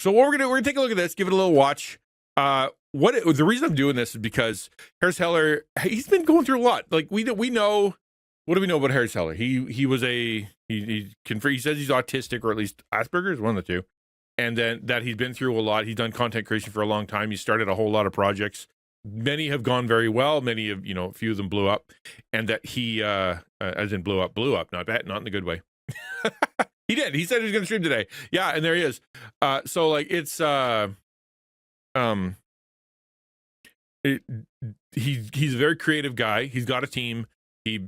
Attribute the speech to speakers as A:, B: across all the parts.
A: So what we're gonna take a look at this, give it a little watch. The reason I'm doing this is because Harris Heller, he's been going through a lot. Like we know, what do we know about Harris Heller? He says he's autistic, or at least Asperger's, one of the two, and then that he's been through a lot. He's done content creation for a long time. He started a whole lot of projects. Many have gone very well. Many have, a few of them blew up, and that he, as in blew up, not in a good way. He did. He said he was going to stream today. Yeah, and there he is. So like it's he's a very creative guy. He's got a team. He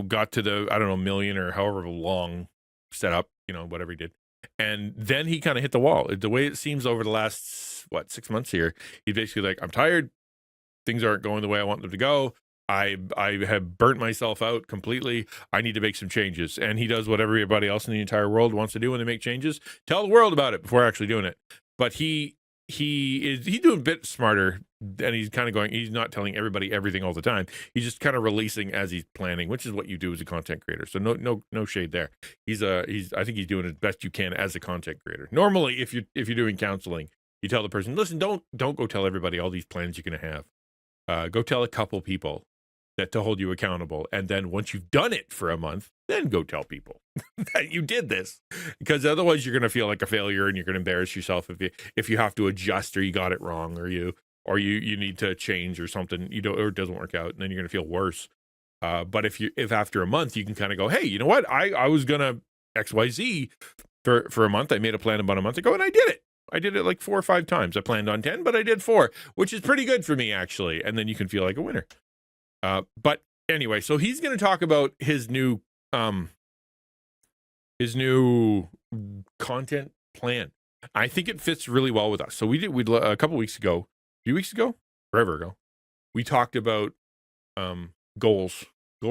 A: got to the, I don't know, million or however long setup, whatever he did, and then he kind of hit the wall. The way it seems over the last 6 months here, he's basically like, I'm tired. Things aren't going the way I want them to go. I have burnt myself out completely. I need to make some changes. And he does what everybody else in the entire world wants to do when they make changes: tell the world about it before actually doing it. But he's doing a bit smarter, and he's kind of going, he's not telling everybody everything all the time. He's just kind of releasing as he's planning, which is what you do as a content creator. So no shade there. I think he's doing as best you can as a content creator. Normally, if you're doing counseling, you tell the person, listen, don't go tell everybody all these plans you're going to have. Go tell a couple people that to hold you accountable, and then once you've done it for a month, then go tell people that you did this, because otherwise you're going to feel like a failure, and you're going to embarrass yourself if you have to adjust, or you got it wrong, or you need to change or something, or it doesn't work out, and then you're going to feel worse. But if after a month you can kind of go, hey, you know what, I was gonna XYZ for a month. I made a plan about a month ago, and I did it. I did it like 4 or 5 times. I planned on 10, but I did 4, which is pretty good for me, actually. And then you can feel like a winner. But anyway, so he's going to talk about his new content plan. I think it fits really well with us. So we a couple weeks ago, forever ago, we talked about goal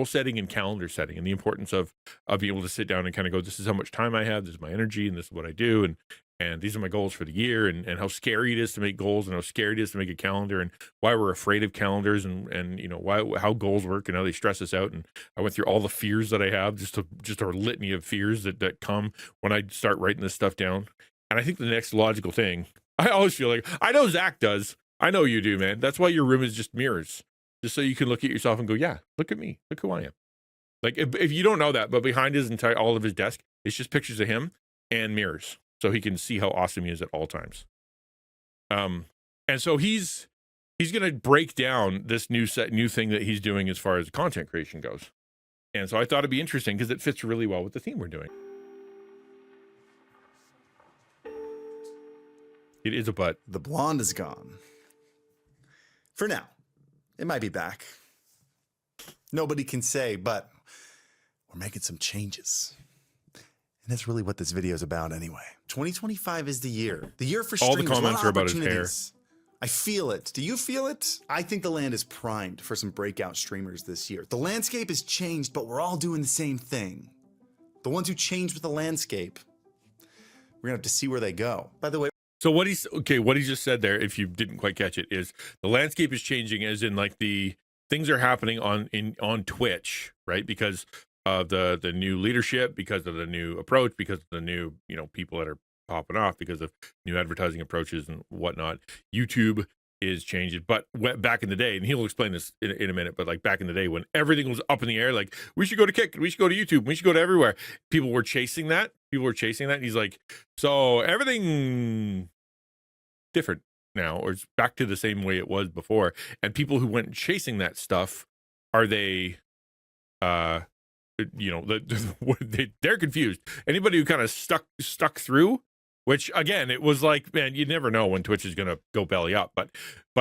A: setting and calendar setting, and the importance of being able to sit down and kind of go, this is how much time I have, this is my energy, and this is what I do, and these are my goals for the year, and how scary it is to make goals, and how scary it is to make a calendar, and why we're afraid of calendars, and how goals work, and how they stress us out. And I went through all the fears that I have, just a litany of fears that come when I start writing this stuff down. And I think the next logical thing, I always feel like, I know Zach does, I know you do, man. That's why your room is just mirrors, just so you can look at yourself and go, yeah, look at me, look who I am. Like if you don't know that, but behind all of his desk, it's just pictures of him and mirrors, so he can see how awesome he is at all times. And so he's going to break down this new thing that he's doing as far as content creation goes. And so I thought it'd be interesting because it fits really well with the theme we're doing. It is a butt.
B: The blonde is gone. For now. It might be back. Nobody can say, but we're making some changes. And that's really what this video is about anyway. 2025 is the year. The year for streams.
A: All the comments are about his hair.
B: I feel it. Do you feel it? I think the land is primed for some breakout streamers this year. The landscape has changed, but we're all doing the same thing. The ones who changed with the landscape, we're gonna have to see where they go. By the way,
A: so what he just said there, if you didn't quite catch it, is the landscape is changing, as in like the things are happening on Twitch, right? Because of the new leadership, because of the new approach, because of the new people that are popping off, because of new advertising approaches and whatnot. YouTube is changing, but back in the day, and he'll explain this in a minute, but like back in the day when everything was up in the air, like we should go to Kick, we should go to YouTube, we should go to everywhere. People were chasing that. And he's like, so everything different now, or it's back to the same way it was before. And people who went chasing that stuff, are they, they're confused. Anybody who kind of stuck through, which again, it was like, man, you never know when Twitch is going to go belly up, but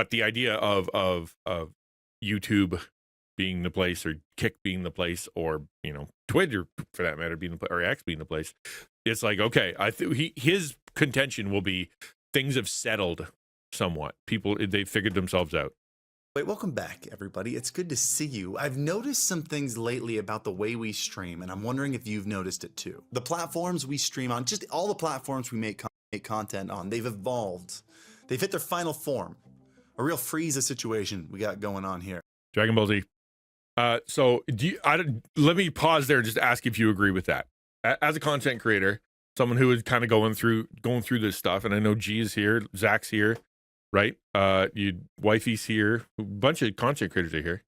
A: the idea of YouTube being the place, or Kick being the place, or Twitter for that matter being the place, or X being the place, it's like, okay, his contention will be things have settled somewhat. People, they figured themselves out.
B: Wait, welcome back, everybody. It's good to see you. I've noticed some things lately about the way we stream, and I'm wondering if you've noticed it too. The platforms we stream on, just all the platforms we make content on, they've evolved. They've hit their final form. A real Frieza situation we got going on here.
A: Dragon Ball Z. So let me pause there and just ask if you agree with that. As a content creator, someone who is kind of going through this stuff. And I know G is here, Zach's here, right? Wifey's here, a bunch of content creators are here.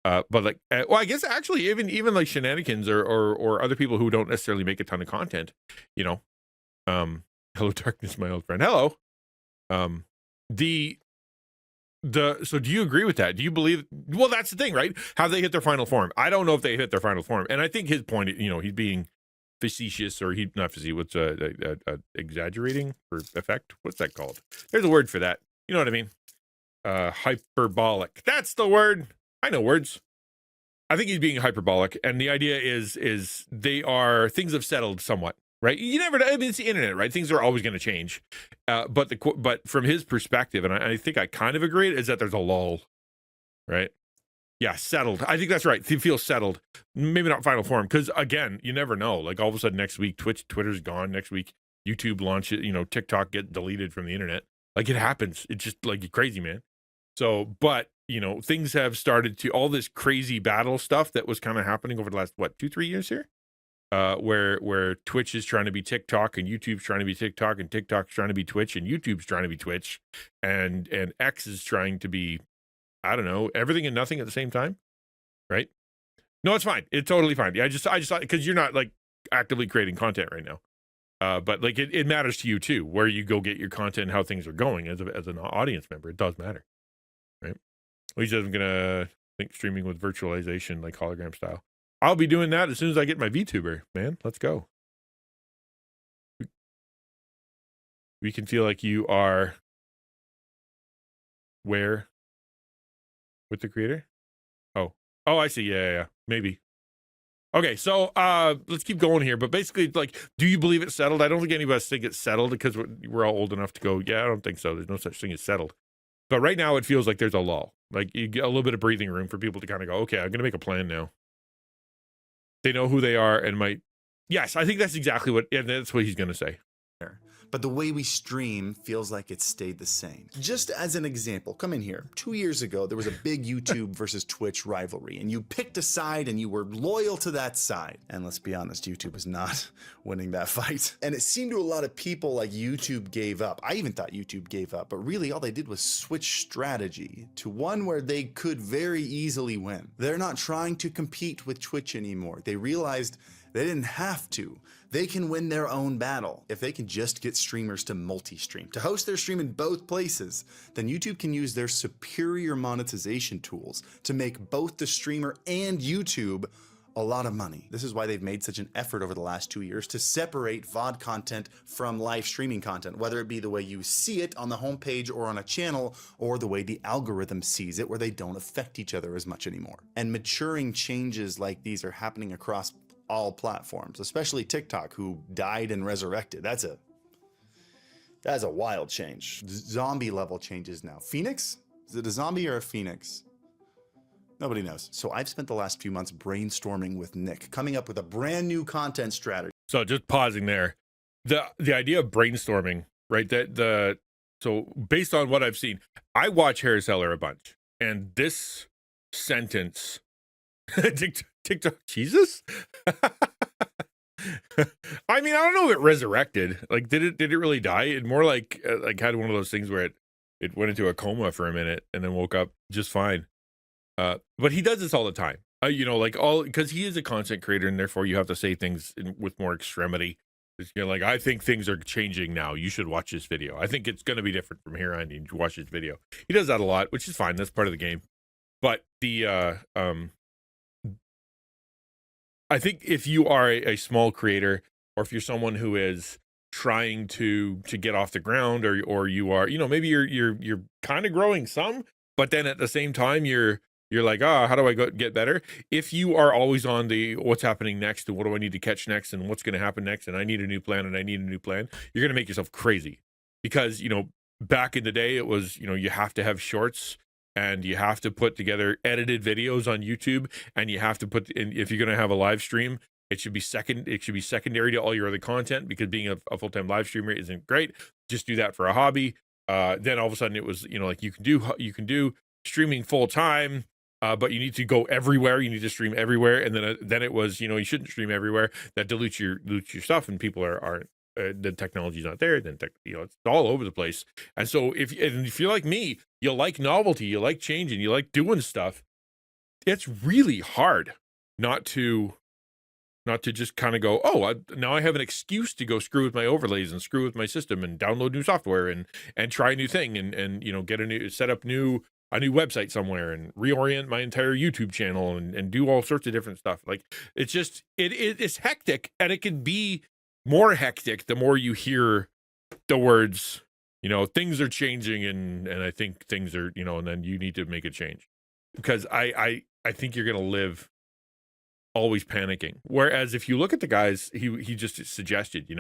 A: But like, well, I guess actually even like Shenanigans or other people who don't necessarily make a ton of content, you know. Hello, darkness, my old friend. Hello. So do you agree with that? Do you believe? Well, that's the thing, right? Have they hit their final form? I don't know if they hit their final form, and I think his point, you know, he's being facetious, or he not facetious. What's exaggerating for effect? What's that called? There's a word for that. You know what I mean? Hyperbolic. That's the word. I know words. I think he's being hyperbolic, and the idea is things have settled somewhat, right? You never know. I mean, it's the internet, right? Things are always going to change. But from his perspective, and I think I kind of agree, is that there's a lull, right? Yeah, settled. I think that's right. He feels settled. Maybe not final form, because again, you never know. Like all of a sudden next week, Twitter's gone. Next week, YouTube launches. You know, TikTok get deleted from the internet. Like it happens. It's just like crazy, man. So, but you know, things have started to all this crazy battle stuff that was kind of happening over the last 2-3 years here. Where Twitch is trying to be TikTok and YouTube's trying to be TikTok and TikTok's trying to be Twitch and YouTube's trying to be Twitch and X is trying to be, I don't know, everything and nothing at the same time, right? No, it's fine. It's totally fine. I just thought, because you're not like actively creating content right now, but like it matters to you too, where you go get your content and how things are going as an audience member. It does matter, right? He says I'm gonna think streaming with virtualization like hologram style. I'll be doing that as soon as I get my VTuber, man. Let's go. We can feel like you are where with the creator? Oh, I see. Yeah. Maybe. Okay, so let's keep going here. But basically, like, do you believe it's settled? I don't think any of us think it's settled because we're all old enough to go, yeah, I don't think so. There's no such thing as settled. But right now, it feels like there's a lull. Like, you get a little bit of breathing room for people to kind of go, okay, I'm going to make a plan now. They know who they are and might. Yes, I think that's exactly that's what he's going to say.
B: But the way we stream feels like it stayed the same. Just as an example, come in here. 2 years ago, there was a big YouTube versus Twitch rivalry, and you picked a side and you were loyal to that side. And let's be honest, YouTube was not winning that fight. And it seemed to a lot of people like YouTube gave up. I even thought YouTube gave up, but really all they did was switch strategy to one where they could very easily win. They're not trying to compete with Twitch anymore. They realized they didn't have to. They can win their own battle. If they can just get streamers to multi-stream, to host their stream in both places, then YouTube can use their superior monetization tools to make both the streamer and YouTube a lot of money. This is why they've made such an effort over the last 2 years to separate VOD content from live streaming content, whether it be the way you see it on the homepage or on a channel, or the way the algorithm sees it, where they don't affect each other as much anymore. And maturing changes like these are happening across all platforms, especially TikTok, who died and resurrected. That's a wild change. Zombie level changes now. Phoenix? Is it a zombie or a phoenix? Nobody knows. So I've spent the last few months brainstorming with Nick, coming up with a brand new content strategy.
A: So just pausing there, the idea of brainstorming, right? So based on what I've seen, I watch Harris Heller a bunch, and this sentence, TikTok Jesus. I mean, I don't know if it resurrected. Like, did it really die? It more like had one of those things where it went into a coma for a minute and then woke up just fine. But he does this all the time. You know, like because he is a content creator, and therefore you have to say things with more extremity. You're like, I think things are changing now. You should watch this video. I think it's going to be different from here on. You should watch this video. He does that a lot, which is fine. That's part of the game. But I think if you are a small creator, or if you're someone who is trying to get off the ground, or you are, you know, maybe you're kind of growing some, but then at the same time you're like, how do I get better? If you are always on the what's happening next and what do I need to catch next and what's going to happen next and I need a new plan, you're going to make yourself crazy. Because, you know, back in the day it was, you know, you have to have shorts and you have to put together edited videos on YouTube, and you have to put in, if you're going to have a live stream, it should be secondary to all your other content, because being a full-time live streamer isn't great. Just do that for a hobby. Then all of a sudden it was, you know, like you can do streaming full time, but you need to go everywhere. You need to stream everywhere. And then it was, you know, you shouldn't stream everywhere. That dilutes your stuff, and people aren't the technology's not there, then it's all over the place. And so if you're like me, you like novelty, you like changing, you like doing stuff, it's really hard not to just kind of go, oh, now I have an excuse to go screw with my overlays and screw with my system and download new software and try a new thing and get set up a new website somewhere and reorient my entire YouTube channel and do all sorts of different stuff. Like, it's just it's hectic, and it can be more hectic the more you hear the words, things are changing and I think things are, and then you need to make a change, because I think you're gonna live always panicking. Whereas if you look at the guys he just suggested,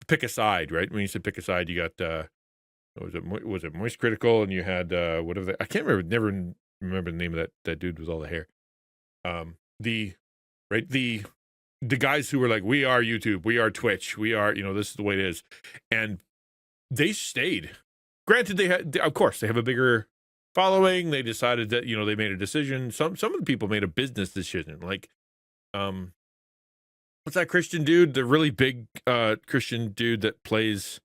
A: pick a side, right? When you said pick a side, you got was it Moist Critical, and you had whatever I can't remember the name of that dude with all the hair. The guys who were like, we are YouTube, we are Twitch, we are, this is the way it is, and they stayed. Granted, of course they have a bigger following. They decided that they made a decision. Some of the people made a business decision, like what's that Christian dude, the really big Christian dude that plays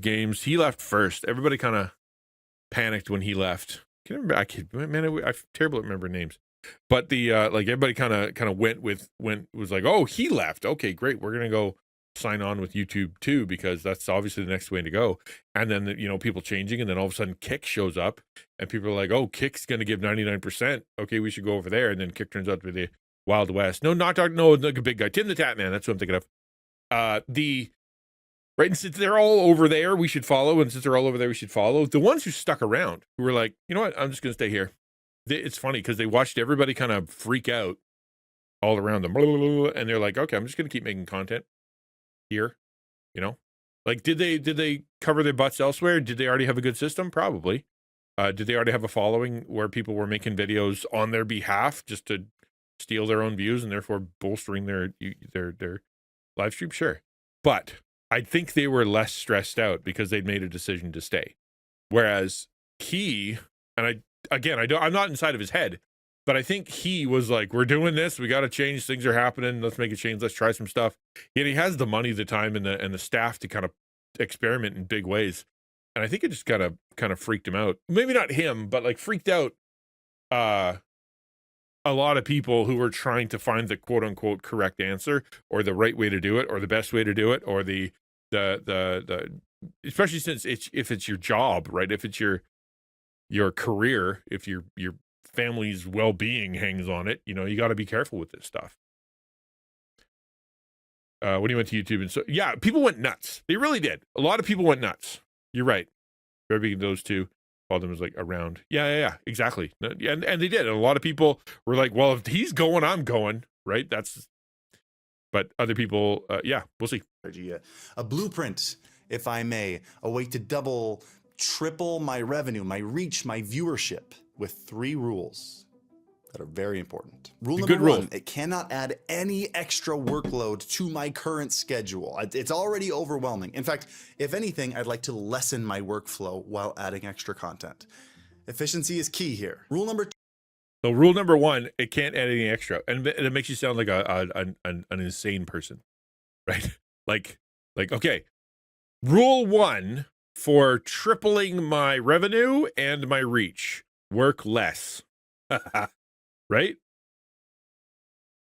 A: games? He left first. Everybody kind of panicked when he left. I I'm terrible at remembering names. But the everybody kind of was like, oh, he left. Okay, great. We're gonna go sign on with YouTube too, because that's obviously the next way to go. And then people changing, and then all of a sudden Kick shows up, and people are like, oh, Kick's gonna give 99%. Okay, we should go over there. And then Kick turns out to be the Wild West. No, not Dark. No, like a big guy, Tim the Tap Man. That's what I'm thinking of. Right, and since they're all over there, we should follow. And since they're all over there, we should follow. The ones who stuck around, who were like, you know what, I'm just gonna stay here. It's funny because they watched everybody kind of freak out all around them, and they're like, okay, I'm just gonna keep making content here. Like, did they cover their butts elsewhere? Did they already have a good system? Probably. Did they already have a following where people were making videos on their behalf just to steal their own views and therefore bolstering their live stream? Sure, but I think they were less stressed out because they'd made a decision to stay. Whereas I'm not inside of his head, but I think he was like, we're doing this, we got to change, things are happening, let's make a change, let's try some stuff. Yet he has the money, the time, and the staff to kind of experiment in big ways. And I think it just kind of freaked him out. Maybe not him, but like freaked out a lot of people who were trying to find the quote unquote correct answer, or the right way to do it, or the best way to do it, or the especially since if it's your job, right? If it's your career, if your family's well-being hangs on it, you got to be careful with this stuff. When he went to YouTube, and so yeah, people went nuts. They really did. A lot of people went nuts. You're right. Maybe those two, all of them was like around. Yeah, exactly. And they did. And a lot of people were like, well, if he's going, I'm going. Right. But other people, yeah, we'll see.
B: A blueprint, if I may, a way to double, triple my revenue, my reach, my viewership, with 3 rules that are very important. Rule number 1, it cannot add any extra workload to my current schedule. It's already overwhelming. In fact, if anything, I'd like to lessen my workflow while adding extra content. Efficiency is key here. Rule number 2.
A: So rule number 1, it can't add any extra. And it makes you sound like an insane person, right? Like, okay, rule 1 for tripling my revenue and my reach: work less. Right?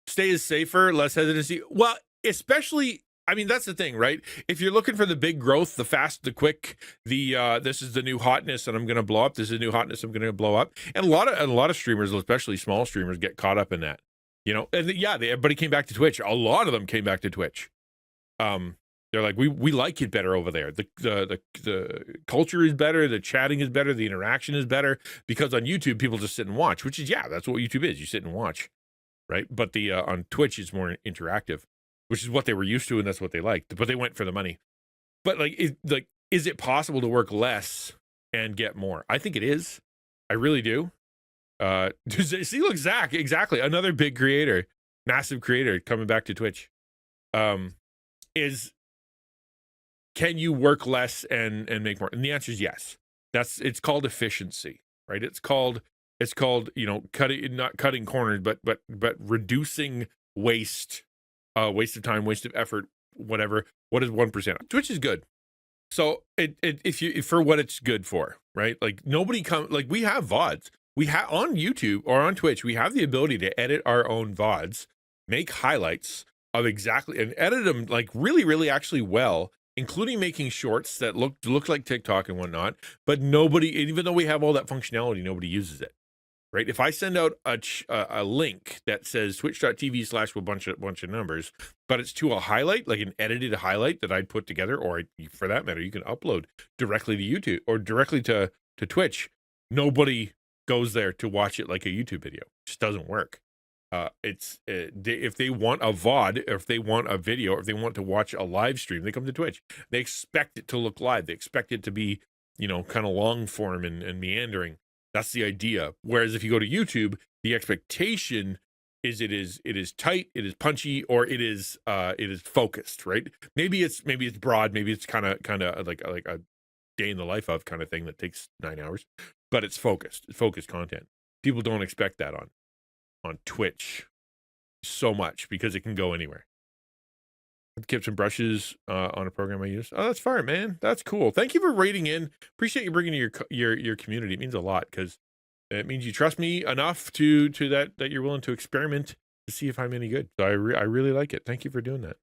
A: Stay is safer, less hesitancy. Well, especially, I mean, that's the thing, right? If you're looking for the big growth, the fast, the quick, this is the new hotness and I'm going to blow up. This is the new hotness, I'm going to blow up. And a lot of streamers, especially small streamers, get caught up in that. And yeah, everybody came back to Twitch. A lot of them came back to Twitch. They're like, we like it better over there. The culture is better, the chatting is better, the interaction is better, because on YouTube people just sit and watch, which is, yeah, that's what YouTube is. You sit and watch, right? But the on Twitch it's more interactive, which is what they were used to, and that's what they liked. But they went for the money. But is it possible to work less and get more? I think it is. I really do. See, look, Zach, exactly, another big creator, massive creator coming back to Twitch. Can you work less and make more? And the answer is yes. It's called efficiency, right? It's called not cutting corners, but reducing waste of time, waste of effort, whatever. What is 1%? Twitch is good. So if for what it's good for, right? Like nobody like we have VODs. We have on YouTube or on Twitch, we have the ability to edit our own VODs, make highlights of exactly and edit them like really, really actually well, including making shorts that look like TikTok and whatnot. But nobody, even though we have all that functionality, nobody uses it. Right? If I send out a link that says twitch.tv/ a bunch of numbers, but it's to a highlight, like an edited highlight that I'd put together, or for that matter, you can upload directly to YouTube or directly to Twitch. Nobody goes there to watch it like a YouTube video. It just doesn't work. If they want a VOD, or if they want a video, or if they want to watch a live stream, they come to Twitch. They expect it to look live. They expect it to be, kind of long form and meandering. That's the idea. Whereas if you go to YouTube, the expectation is it is tight, it is punchy, or it is focused, right? Maybe it's broad, maybe it's kind of like a day in the life of kind of thing that takes 9 hours, but it's focused. It's focused content. People don't expect that on Twitch so much because it can go anywhere. Kept some brushes on a program I use. Oh, that's fire, man. That's cool. Thank you for rating in. Appreciate you bringing your community. It means a lot because it means you trust me enough to that you're willing to experiment to see if I'm any good. So I really like it. Thank you for doing that.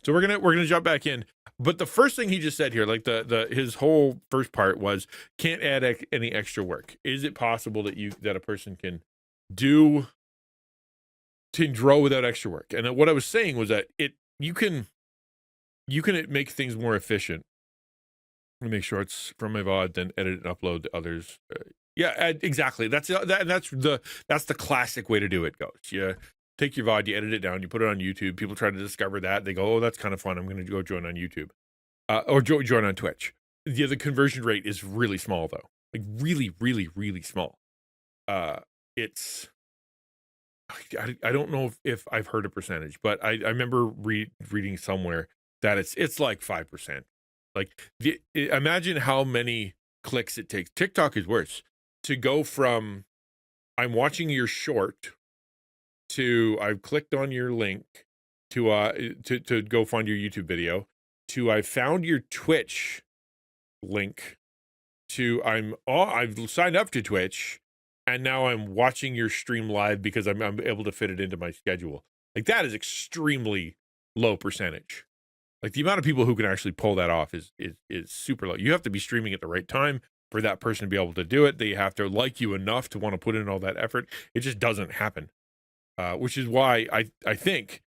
A: So we're gonna jump back in. But the first thing he just said here, like his whole first part was, can't add any extra work. Is it possible that a person can do to grow without extra work? And what I was saying was that you can make things more efficient. Make shorts from my VOD, then edit and upload to others. Yeah, exactly. That's the classic way to do it. Goes, you take your VOD, you edit it down, you put it on YouTube. People try to discover that. They go, oh, that's kind of fun. I'm going to go join on YouTube, or join on Twitch. The conversion rate is really small though, like really, really, really small. It's I don't know if I've heard a percentage, but I remember reading somewhere that it's like 5%. Like imagine how many clicks it takes. TikTok is worse. To go from I'm watching your short to I've clicked on your link to go find your YouTube video to I found your Twitch link to I've signed up to Twitch and now I'm watching your stream live because I'm able to fit it into my schedule. Like that is extremely low percentage. Like the amount of people who can actually pull that off is super low. You have to be streaming at the right time for that person to be able to do it. They have to like you enough to want to put in all that effort. It just doesn't happen. Which is why I think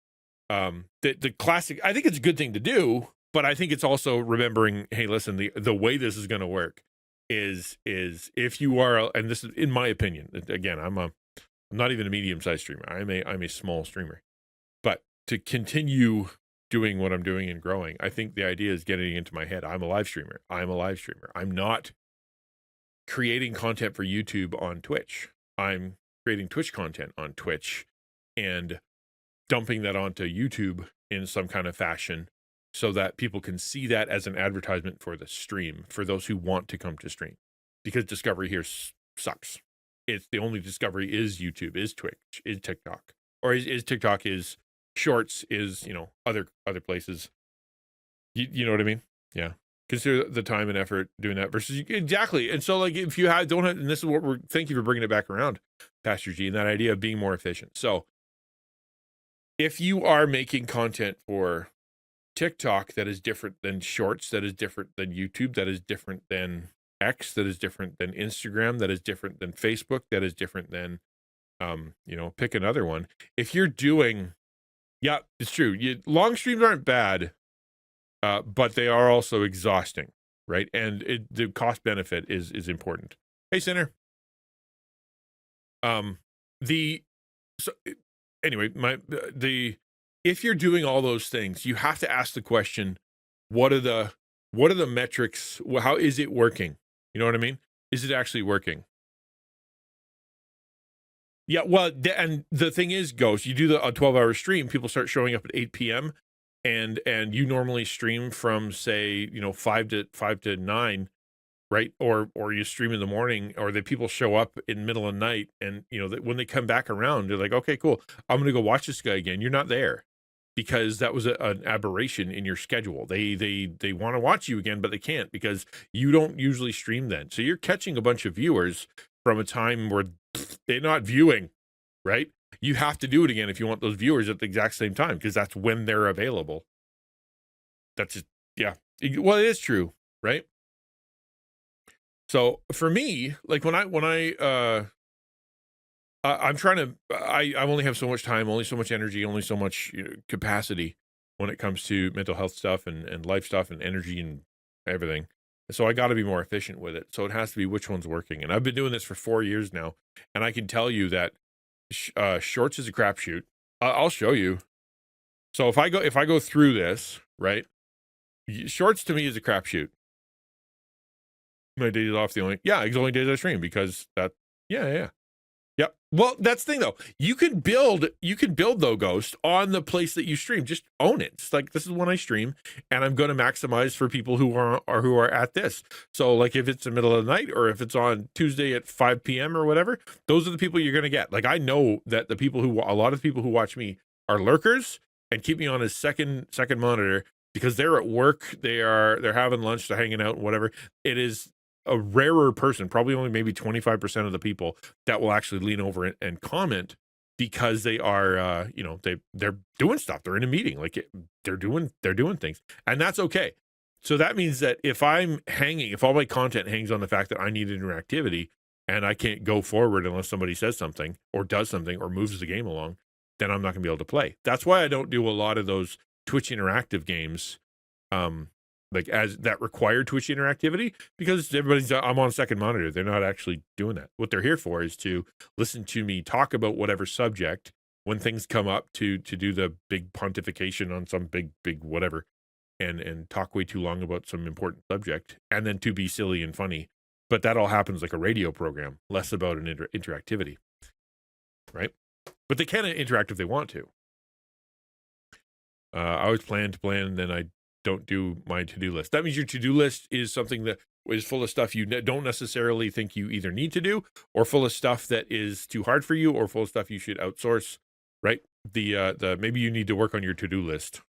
A: the classic, I think it's a good thing to do, but I think it's also remembering, hey, listen, the way this is going to work is if you are, and this is in my opinion, again, I'm not even a medium-sized streamer. I'm a small streamer, but to continue doing what I'm doing and growing, I think the idea is getting into my head. I'm a live streamer. I'm not creating content for YouTube on Twitch. I'm creating Twitch content on Twitch and dumping that onto YouTube in some kind of fashion so that people can see that as an advertisement for the stream, for those who want to come to stream. Because discovery here sucks. It's the only discovery is YouTube, is Twitch, is TikTok, or is TikTok, is Shorts, is other places. You know what I mean? Yeah. Consider the time and effort doing that versus exactly. And so like if you don't have, and this is what thank you for bringing it back around, Pastor G, and that idea of being more efficient. So if you are making content for TikTok that is different than Shorts, that is different than YouTube, that is different than X, that is different than Instagram, that is different than Facebook, that is different than pick another one. If you're doing, yeah, it's true. Long streams aren't bad, but they are also exhausting, right? And the cost benefit is important. Hey, Sinner. If you're doing all those things, you have to ask the question, what are the metrics? How is it working? You know what I mean? Is it actually working? Yeah, well, and the thing is, Ghost, you do a 12-hour stream, people start showing up at 8 p.m. and you normally stream from, say, 5 to 9, right? Or you stream in the morning, or the people show up in the middle of the night, and when they come back around, they're like, okay, cool, I'm gonna go watch this guy again. You're not there. because that was an aberration in your schedule. They want to watch you again, but they can't because you don't usually stream then. So you're catching a bunch of viewers from a time where they're not viewing, right? You have to do it again if you want those viewers at the exact same time because that's when they're available. That's just, yeah. Well, it is true, right? So for me, like when I'm trying to, I only have so much time, only so much energy, only so much capacity when it comes to mental health stuff and life stuff and energy and everything. So I got to be more efficient with it. So it has to be which one's working. And I've been doing this for 4 years now. And I can tell you that shorts is a crapshoot. I'll show you. So if I go through this, right? Shorts to me is a crapshoot. My days off, it's only days I stream because that, yeah. Yep. Well, that's the thing though. You can build though, Ghost, on the place that you stream. Just own it. It's like, this is when I stream and I'm going to maximize for people who are at this. So like if it's the middle of the night or if it's on Tuesday at 5 p.m. or whatever, those are the people you're going to get. Like I know that a lot of the people who watch me are lurkers and keep me on a second monitor because they're at work, they're having lunch, they're hanging out and whatever. It is a rarer person, probably only maybe 25% of the people that will actually lean over and comment because they are, they're doing stuff. They're in a meeting, like they're doing things, and that's okay. So that means that if all my content hangs on the fact that I need interactivity and I can't go forward unless somebody says something or does something or moves the game along, then I'm not gonna be able to play. That's why I don't do a lot of those Twitch interactive games. Like as that require Twitch interactivity because I'm on second monitor. They're not actually doing that. What they're here for is to listen to me talk about whatever subject when things come up to do the big pontification on some big whatever and talk way too long about some important subject and then to be silly and funny. But that all happens like a radio program, less about an interactivity, right? But they can interact if they want to. I always plan, then I don't do my to-do list. That means your to-do list is something that is full of stuff you don't necessarily think you either need to do or full of stuff that is too hard for you or full of stuff you should outsource, right? The maybe you need to work on your to-do list.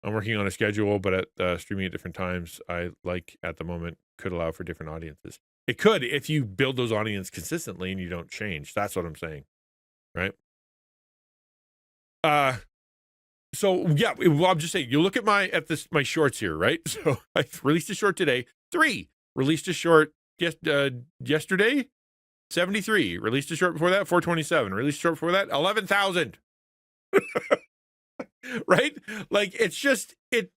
A: I'm working on a schedule, but at streaming at different times, I like at the moment could allow for different audiences. It could if you build those audiences consistently and you don't change. That's what I'm saying, right? So yeah, well, I'm just saying, you look at my shorts here, right? So I released a short today, 3. Released a short yesterday, 73. Released a short before that, 427. Released a short before that, 11,000. Right? Like it's just it.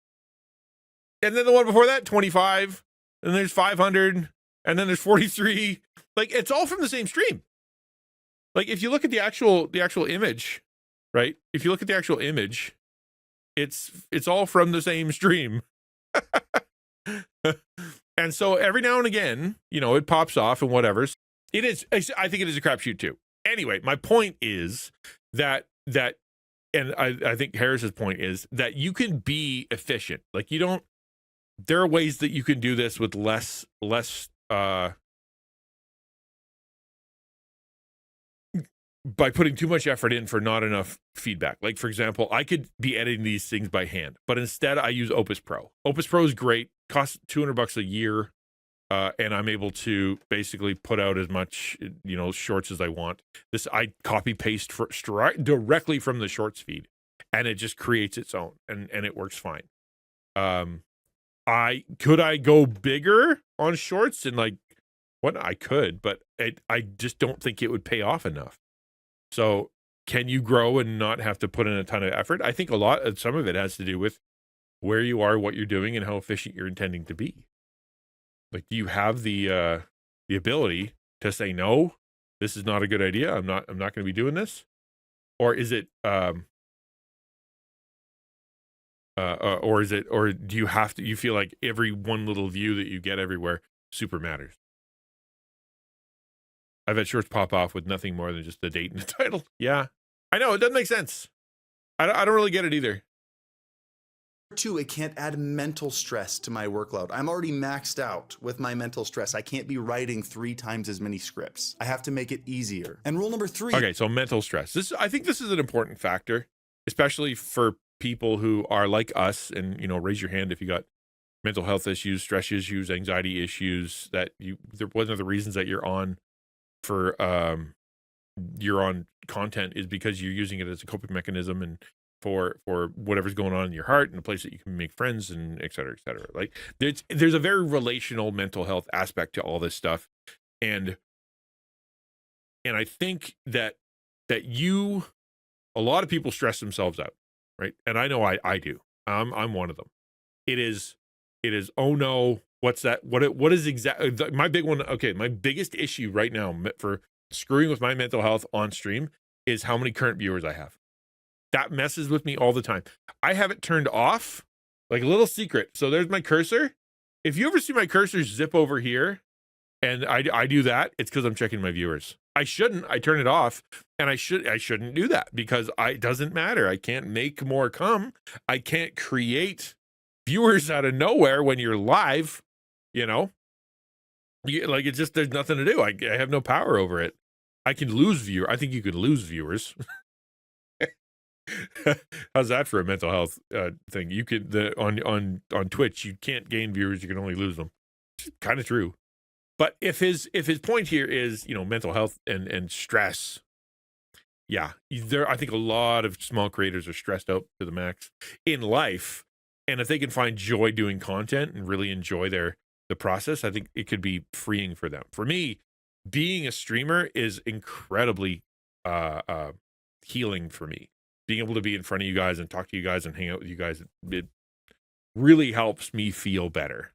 A: And then the one before that, 25. And there's 500. And then there's 43. Like it's all from the same stream. Like if you look at the actual image, right? If you look at the actual image, it's all from the same stream. And so every now and again, it pops off and whatever. I think it is a crapshoot too. Anyway, my point is that and I think Harris's point is that you can be efficient. Like there are ways that you can do this with less by putting too much effort in for not enough feedback. Like, for example, I could be editing these things by hand, but instead I use Opus Pro. Opus Pro is great, costs $200 a year, and I'm able to basically put out as much, shorts as I want. I copy paste directly from the shorts feed, and it just creates its own, and it works fine. Could I go bigger on shorts and I could, but I just don't think it would pay off enough. So can you grow and not have to put in a ton of effort? I think some of it has to do with where you are, what you're doing, and how efficient you're intending to be. Like, do you have the ability to say, no, this is not a good idea. I'm not going to be doing this. Or is it, or do you feel like every one little view that you get everywhere super matters? I've had shorts pop off with nothing more than just the date and the title. Yeah, I know. It doesn't make sense. I don't really get it either.
B: 2, it can't add mental stress to my workload. I'm already maxed out with my mental stress. I can't be writing 3 times as many scripts. I have to make it easier. And rule number 3.
A: Okay, so mental stress. I think this is an important factor. especially for people who are like us, and raise your hand if you got mental health issues, stress issues, anxiety issues, that one of the reasons that you're on content is because you're using it as a coping mechanism, and for whatever's going on in your heart, and a place that you can make friends, and et cetera, et cetera. Like there's a very relational mental health aspect to all this stuff. And I think that a lot of people stress themselves out, right? And I know I do. I'm one of them. It is, oh no, what's that? What is exactly my big one? Okay, my biggest issue right now for screwing with my mental health on stream is how many current viewers I have. That messes with me all the time. I have it turned off, like a little secret. So there's my cursor. If you ever see my cursor zip over here, and I do that, it's because I'm checking my viewers. I shouldn't. I turn it off, and I shouldn't do that, because it doesn't matter. I can't make more come. I can't create viewers out of nowhere when you're live. Like, it's just, there's nothing to do. I have no power over it. I can lose viewers. I think you could lose viewers. How's that for a mental health thing? You could on Twitch, you can't gain viewers, you can only lose them. It's kind of true. But if his point here is, mental health and stress, yeah, I think a lot of small creators are stressed out to the max in life, and if they can find joy doing content and really enjoy the process, I think it could be freeing for them. For me, being a streamer is incredibly healing for me. Being able to be in front of you guys and talk to you guys and hang out with you guys, it really helps me feel better.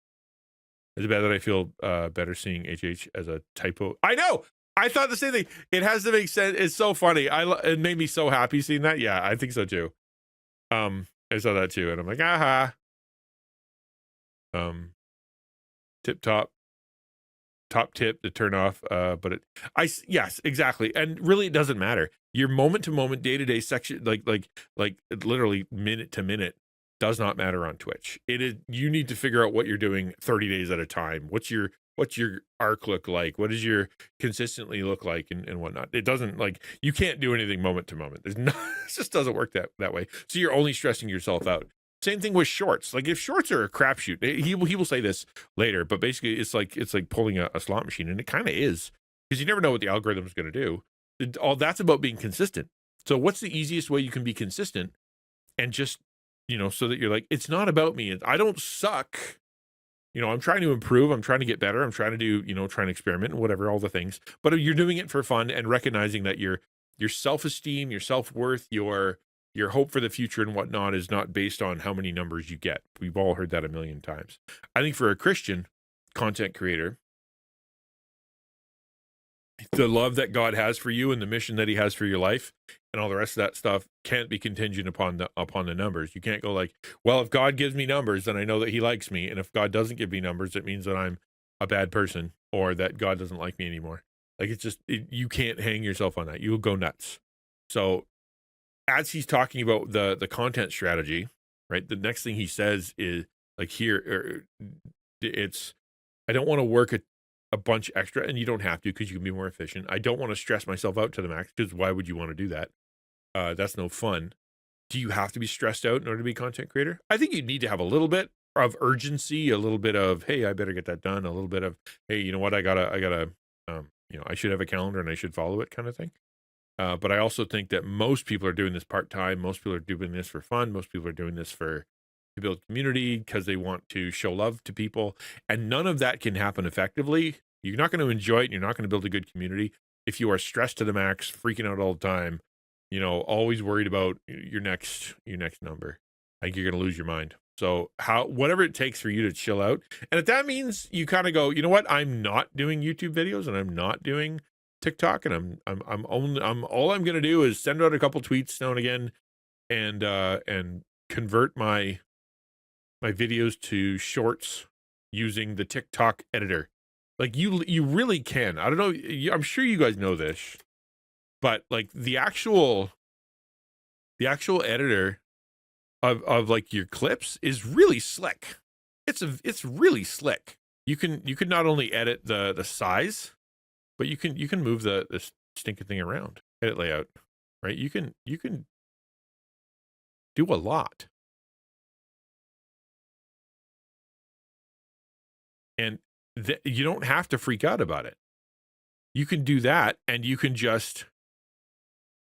A: Is it bad that I feel better seeing HH as a typo? I know! I thought the same thing. It has to make sense. It's so funny. It made me so happy seeing that. Yeah, I think so too. I saw that too, and I'm like, aha. Top tip to turn off, but yes, exactly. And really, it doesn't matter. Your moment to moment, day to day section, like literally minute to minute, does not matter on Twitch. You need to figure out what you're doing 30 days at a time. What's your arc look like? What does your consistently look like, and whatnot? It doesn't, like, you can't do anything moment to moment. There's no, it just doesn't work that way. So you're only stressing yourself out. Same thing with shorts. Like, if shorts are a crapshoot, he will say this later, but basically it's like pulling a slot machine, and it kind of is, because you never know what the algorithm is going to do. All that's about being consistent. So what's the easiest way you can be consistent, and just, so that you're like, it's not about me. I don't suck. I'm trying to improve. I'm trying to get better. I'm trying to do, trying to experiment and whatever, all the things. But you're doing it for fun, and recognizing that your self-esteem, your self-worth, your hope for the future and whatnot is not based on how many numbers you get. We've all heard that a million times. I think for a Christian content creator, the love that God has for you and the mission that he has for your life and all the rest of that stuff can't be contingent upon the numbers. You can't go like, well, if God gives me numbers, then I know that he likes me. And if God doesn't give me numbers, it means that I'm a bad person, or that God doesn't like me anymore. Like, it's just, you can't hang yourself on that. You'll go nuts. So as he's talking about the content strategy, right, the next thing he says is, like, here, it's, I don't want to work a bunch extra, and you don't have to, because you can be more efficient. I don't want to stress myself out to the max, because why would you want to do that? That's no fun. Do you have to be stressed out in order to be a content creator? I think you need to have a little bit of urgency, a little bit of, hey, I better get that done, a little bit of, hey, you know what, I gotta I should have a calendar and I should follow it, kind of thing. But I also think that most people are doing this part-time. Most people are doing this for fun. Most people are doing this to build community, because they want to show love to people. And none of that can happen effectively. You're not going to enjoy it, and you're not going to build a good community if you are stressed to the max, freaking out all the time, always worried about your next number. I think you're going to lose your mind. So whatever it takes for you to chill out. And if that means you kind of go, you know what, I'm not doing YouTube videos, and I'm not doing TikTok, and all I'm going to do is send out a couple tweets now and again, and convert my videos to shorts using the TikTok editor. Like, you really can. I don't know. I'm sure you guys know this, but like the actual editor of like your clips is really slick. It's really slick. You can not only edit the size, but you can move the stinking thing around. Edit layout, right? You can do a lot. And you don't have to freak out about it. You can do that, and you can just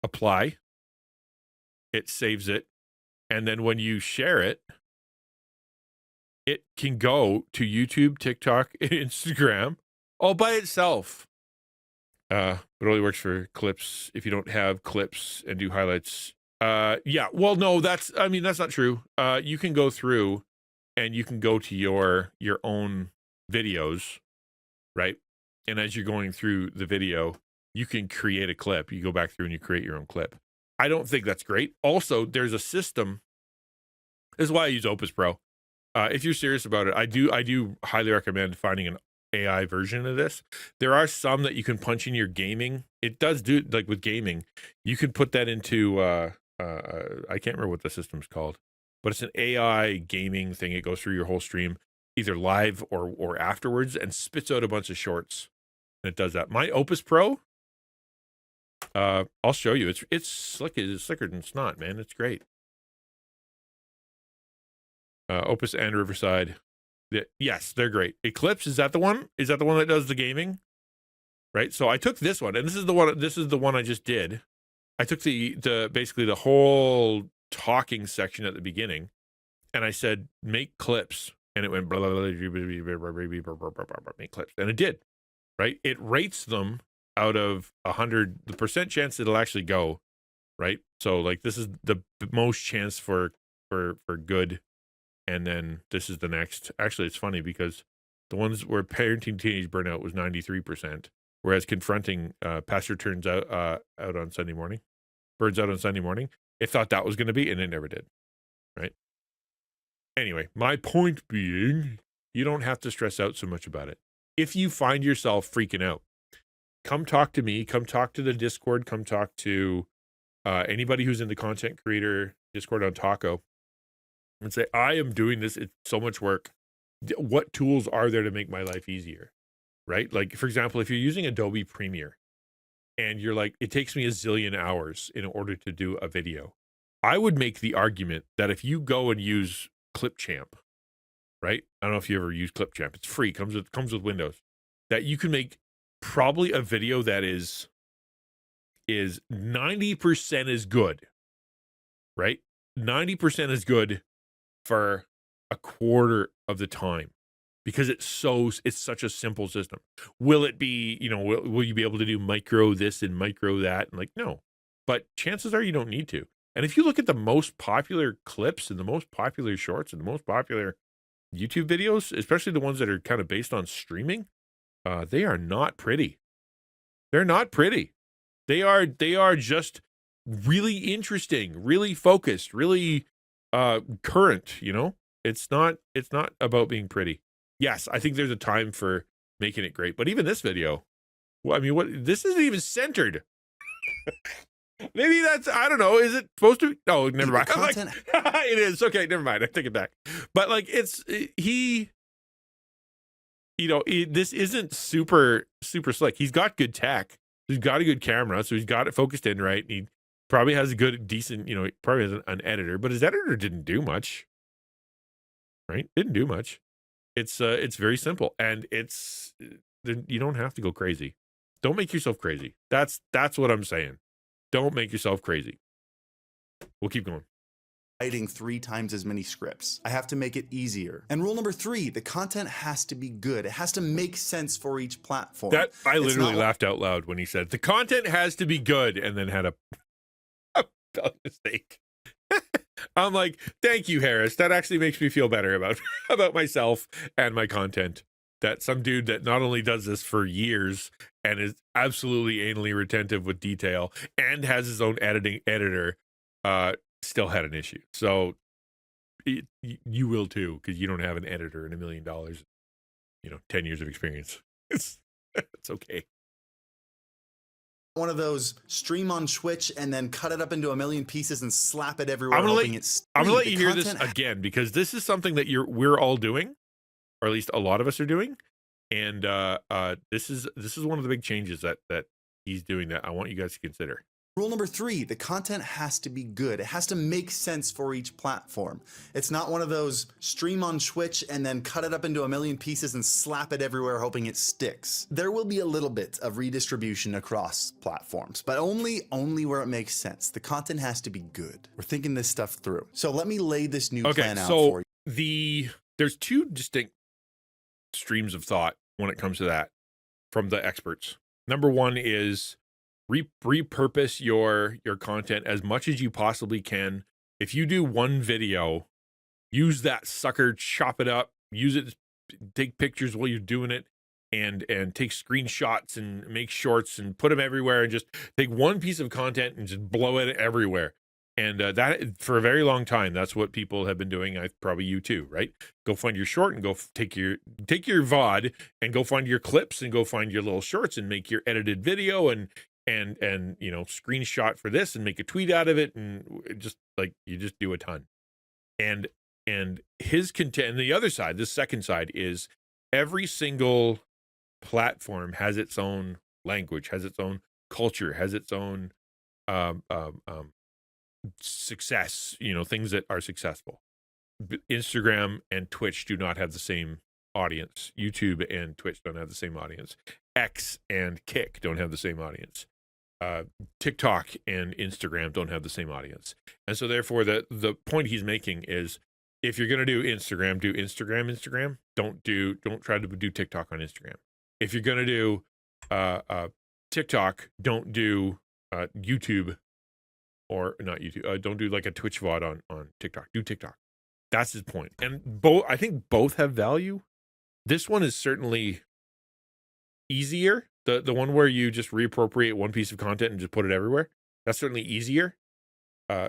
A: apply. It saves it. And then when you share it, it can go to YouTube, TikTok, and Instagram all by itself. It only works for clips. If you don't have clips and do highlights, yeah. Well, no, that's not true. You can go through, and you can go to your own videos, right? And as you're going through the video, you can create a clip. You go back through and you create your own clip. I don't think that's great. Also, there's a system. This is why I use Opus Pro. If you're serious about it, I do highly recommend finding an AI version of this. There are some that you can punch in your gaming. It does do, like with gaming, you can put that into I can't remember what the system's called, but it's an AI gaming thing. It goes through your whole stream, either live or afterwards, and spits out a bunch of shorts. And it does that. My Opus Pro, I'll show you. It's slick. It's slicker than snot, man. It's great. Opus and Riverside. Yes, they're great. Eclipse, is that the one? Is that the one that does the gaming? Right. So I took this one, and this is the one I just did. I took the basically the whole talking section at the beginning, and I said make clips, and it went blah, blah, blah, make clips, and it did. Right. It rates them out of 100, the percent chance it'll actually go. Right. So like this is the most chance for good. And then this is the next. Actually, it's funny because the ones where parenting teenage burnout was 93%, whereas confronting pastor turns out on Sunday morning, birds out on Sunday morning, it thought that was going to be, and it never did. Right. Anyway, my point being, you don't have to stress out so much about it. If you find yourself freaking out, come talk to me. Come talk to the Discord. Come talk to anybody who's in the content creator Discord on Taco. And say, I am doing this. It's so much work. What tools are there to make my life easier? Right? Like, for example, if you're using Adobe Premiere and you're like, it takes me a zillion hours in order to do a video, I would make the argument that if you go and use Clipchamp, right? I don't know if you ever use Clipchamp. It's free. Comes with Windows. That you can make probably a video that is 90% as good, right? 90% as good for a quarter of the time, because it's such a simple system. Will it be, will you be able to do micro this and micro that? And like, no, but chances are you don't need to. And if you look at the most popular clips and the most popular shorts and the most popular YouTube videos, especially the ones that are kind of based on streaming, they are not pretty. They're not pretty. They are just really interesting, really focused, really current. It's not about being pretty. Yes, I think there's a time for making it great, but even this video, well, I mean, this isn't even centered. Maybe that's, I don't know, is it supposed to be? Oh, never mind. Content... it is. Okay, never mind. I take it back. But like, this isn't super slick. He's got good tech. He's got a good camera, so he's got it focused in right. And he probably has a good, decent, he probably has an editor, but his editor didn't do much. Right? Didn't do much. It's very simple, and you don't have to go crazy. Don't make yourself crazy. That's what I'm saying. Don't make yourself crazy. We'll keep going.
B: Writing 3 times as many scripts. I have to make it easier. And rule number 3, the content has to be good. It has to make sense for each platform.
A: That I literally laughed out loud when he said the content has to be good, and then had a mistake. I'm like, thank you, Harris. That actually makes me feel better about myself and my content. That some dude that not only does this for years and is absolutely anally retentive with detail and has his own editor, still had an issue. So you will too, because you don't have an editor and $1 million, 10 years of experience. It's okay.
B: One of those stream on Twitch and then cut it up into a million pieces and slap it everywhere. I'm
A: gonna let you hear this again, because this is something that we're all doing, or at least a lot of us are doing, and this is one of the big changes that he's doing that I want you guys to consider.
B: Rule number 3, the content has to be good. It has to make sense for each platform. It's not one of those stream on Twitch and then cut it up into a million pieces and slap it everywhere hoping it sticks. There will be a little bit of redistribution across platforms, but only where it makes sense. The content has to be good. We're thinking this stuff through. So let me lay this new plan out for you.
A: There's two distinct streams of thought when it comes to that from the experts. Number one is repurpose your content as much as you possibly can. If you do one video, use that sucker, chop it up, use it, take pictures while you're doing it, and take screenshots and make shorts and put them everywhere, and just take one piece of content and just blow it everywhere. And that, for a very long time, that's what people have been doing. Probably you too, right? Go find your short and go take your VOD and go find your clips and go find your little shorts and make your edited video and you know, screenshot for this and make a tweet out of it, and just like, you just do a ton. And his content, and the other side, this second side, is every single platform has its own language, has its own culture, has its own success, you know, things that are successful. Instagram and Twitch do not have the same audience. YouTube and Twitch don't have the same audience. X and Kick don't have the same audience. TikTok and Instagram don't have the same audience. And so therefore the point he's making is, if you're going to do Instagram, do Instagram. Don't try to do TikTok on Instagram. If you're going to do TikTok, don't do YouTube, or not YouTube. Don't do like a Twitch VOD on TikTok. Do TikTok. That's his point. And I think both have value. This one is certainly easier. The one where you just reappropriate one piece of content and just put it everywhere. That's certainly easier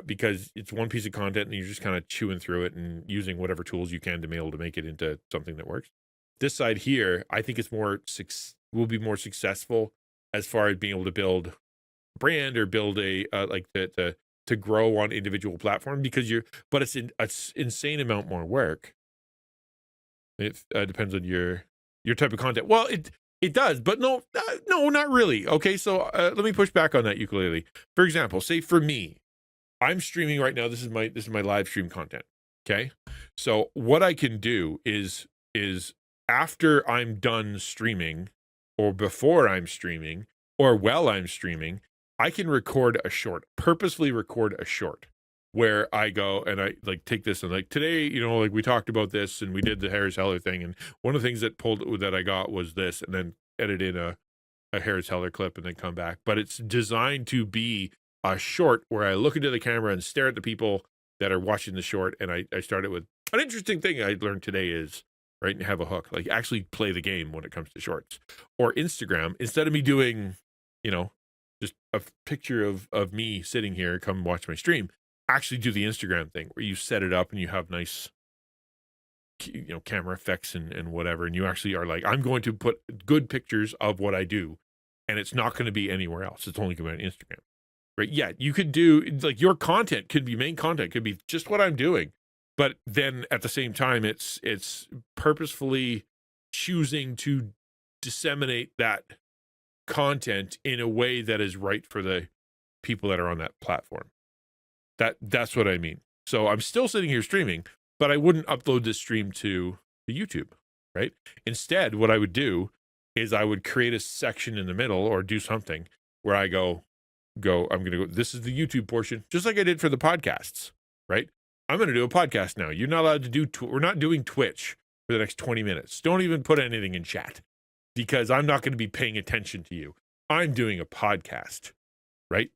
A: because it's one piece of content and you're just kind of chewing through it and using whatever tools you can to be able to make it into something that works. This side here, I think it's will be more successful as far as being able to build a brand or build a to grow on individual platform, because but it's insane amount more work. It depends on your type of content. Well, it does, but no, not really. Okay, so let me push back on that, ukulele. For example, say for me, I'm streaming right now. This is my live stream content. Okay, so what I can do is after I'm done streaming, or before I'm streaming, or while I'm streaming, I can purposefully record a short where I go and I like take this and like, today, you know, like we talked about this and we did the Harris Heller thing, and one of the things that I got was this, and then edit in a Harris Heller clip and then come back. But it's designed to be a short where I look into the camera and stare at the people that are watching the short. And I started with an interesting thing I learned today is, right, and have a hook, like actually play the game when it comes to shorts. Or Instagram, instead of me doing, you know, just a picture of me sitting here, come watch my stream, actually do the Instagram thing where you set it up and you have nice, you know, camera effects and whatever, and you actually are like, I'm going to put good pictures of what I do, and it's not going to be anywhere else. It's only going to be on Instagram, right? Yeah, you could do, like, your content could be, main content could be just what I'm doing, but then at the same time, it's purposefully choosing to disseminate that content in a way that is right for the people that are on that platform. That's what I mean. So I'm still sitting here streaming, but I wouldn't upload this stream to YouTube, right? Instead, what I would do is I would create a section in the middle or do something where I go, I'm going to go, this is the YouTube portion, just like I did for the podcasts, right? I'm going to do a podcast now. You're not allowed to do, we're not doing Twitch for the next 20 minutes. Don't even put anything in chat, because I'm not going to be paying attention to you. I'm doing a podcast, right?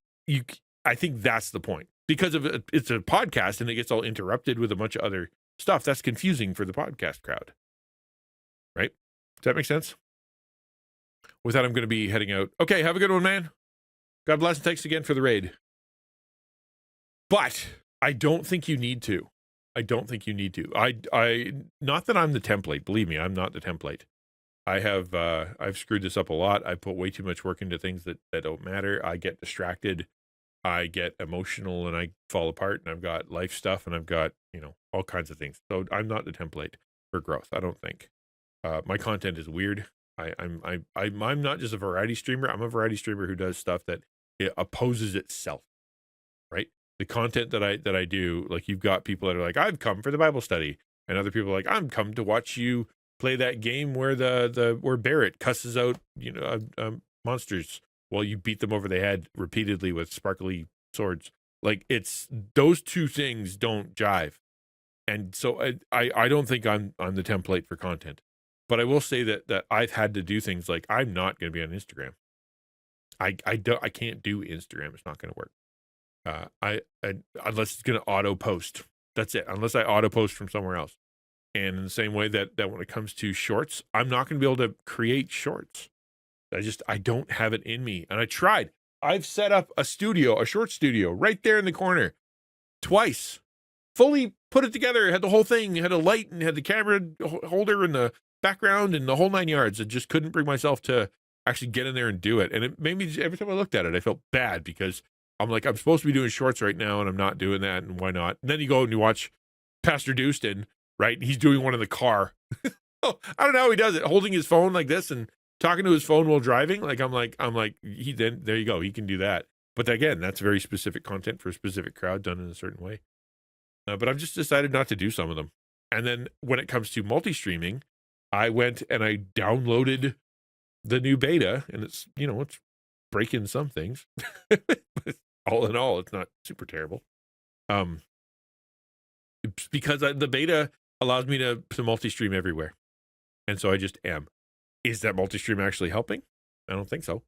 A: I think that's the point. Because of it's a podcast and it gets all interrupted with a bunch of other stuff. That's confusing for the podcast crowd, right? Does that make sense? With that, I'm going to be heading out. Okay, have a good one, man. God bless, and thanks again for the raid. But I don't think you need to. I not that I'm the template. Believe me, I'm not the template. I've screwed this up a lot. I put way too much work into things that don't matter. I get distracted. I get emotional and I fall apart, and I've got life stuff and I've got, you know, all kinds of things. So I'm not the template for growth, I don't think. My content is weird. I'm not just a variety streamer. I'm a variety streamer who does stuff that it opposes itself, right? The content that I do, like you've got people that are like, I've come for the Bible study, and other people are like, I'm come to watch you play that game where where Barrett cusses out, monsters while you beat them over the head repeatedly with sparkly swords. Like, it's those two things don't jive. And so I don't think I'm the template for content. But I will say that I've had to do things like, I'm not going to be on Instagram. I can't do Instagram. It's not going to work. Unless it's going to auto post. That's it. Unless I auto post from somewhere else. And in the same way that when it comes to shorts, I'm not going to be able to create shorts. I don't have it in me. And I tried. I've set up a short studio right there in the corner twice. Fully put it together, had the whole thing, had a light and had the camera holder in the background and the whole 9 yards. I just couldn't bring myself to actually get in there and do it. And it made me, every time I looked at it, I felt bad because I'm like, I'm supposed to be doing shorts right now and I'm not doing that. And why not? And then you go and you watch Pastor Dustin, right? He's doing one in the car. Oh, I don't know how he does it, holding his phone like this and talking to his phone while driving. Like, I'm like, there you go. He can do that. But again, that's very specific content for a specific crowd done in a certain way. But I've just decided not to do some of them. And then when it comes to multi-streaming, I went and I downloaded the new beta, and it's breaking some things. All in all, it's not super terrible. It's because the beta allows me to multi-stream everywhere. And so I just am. Is that multi-stream actually helping? I don't think so.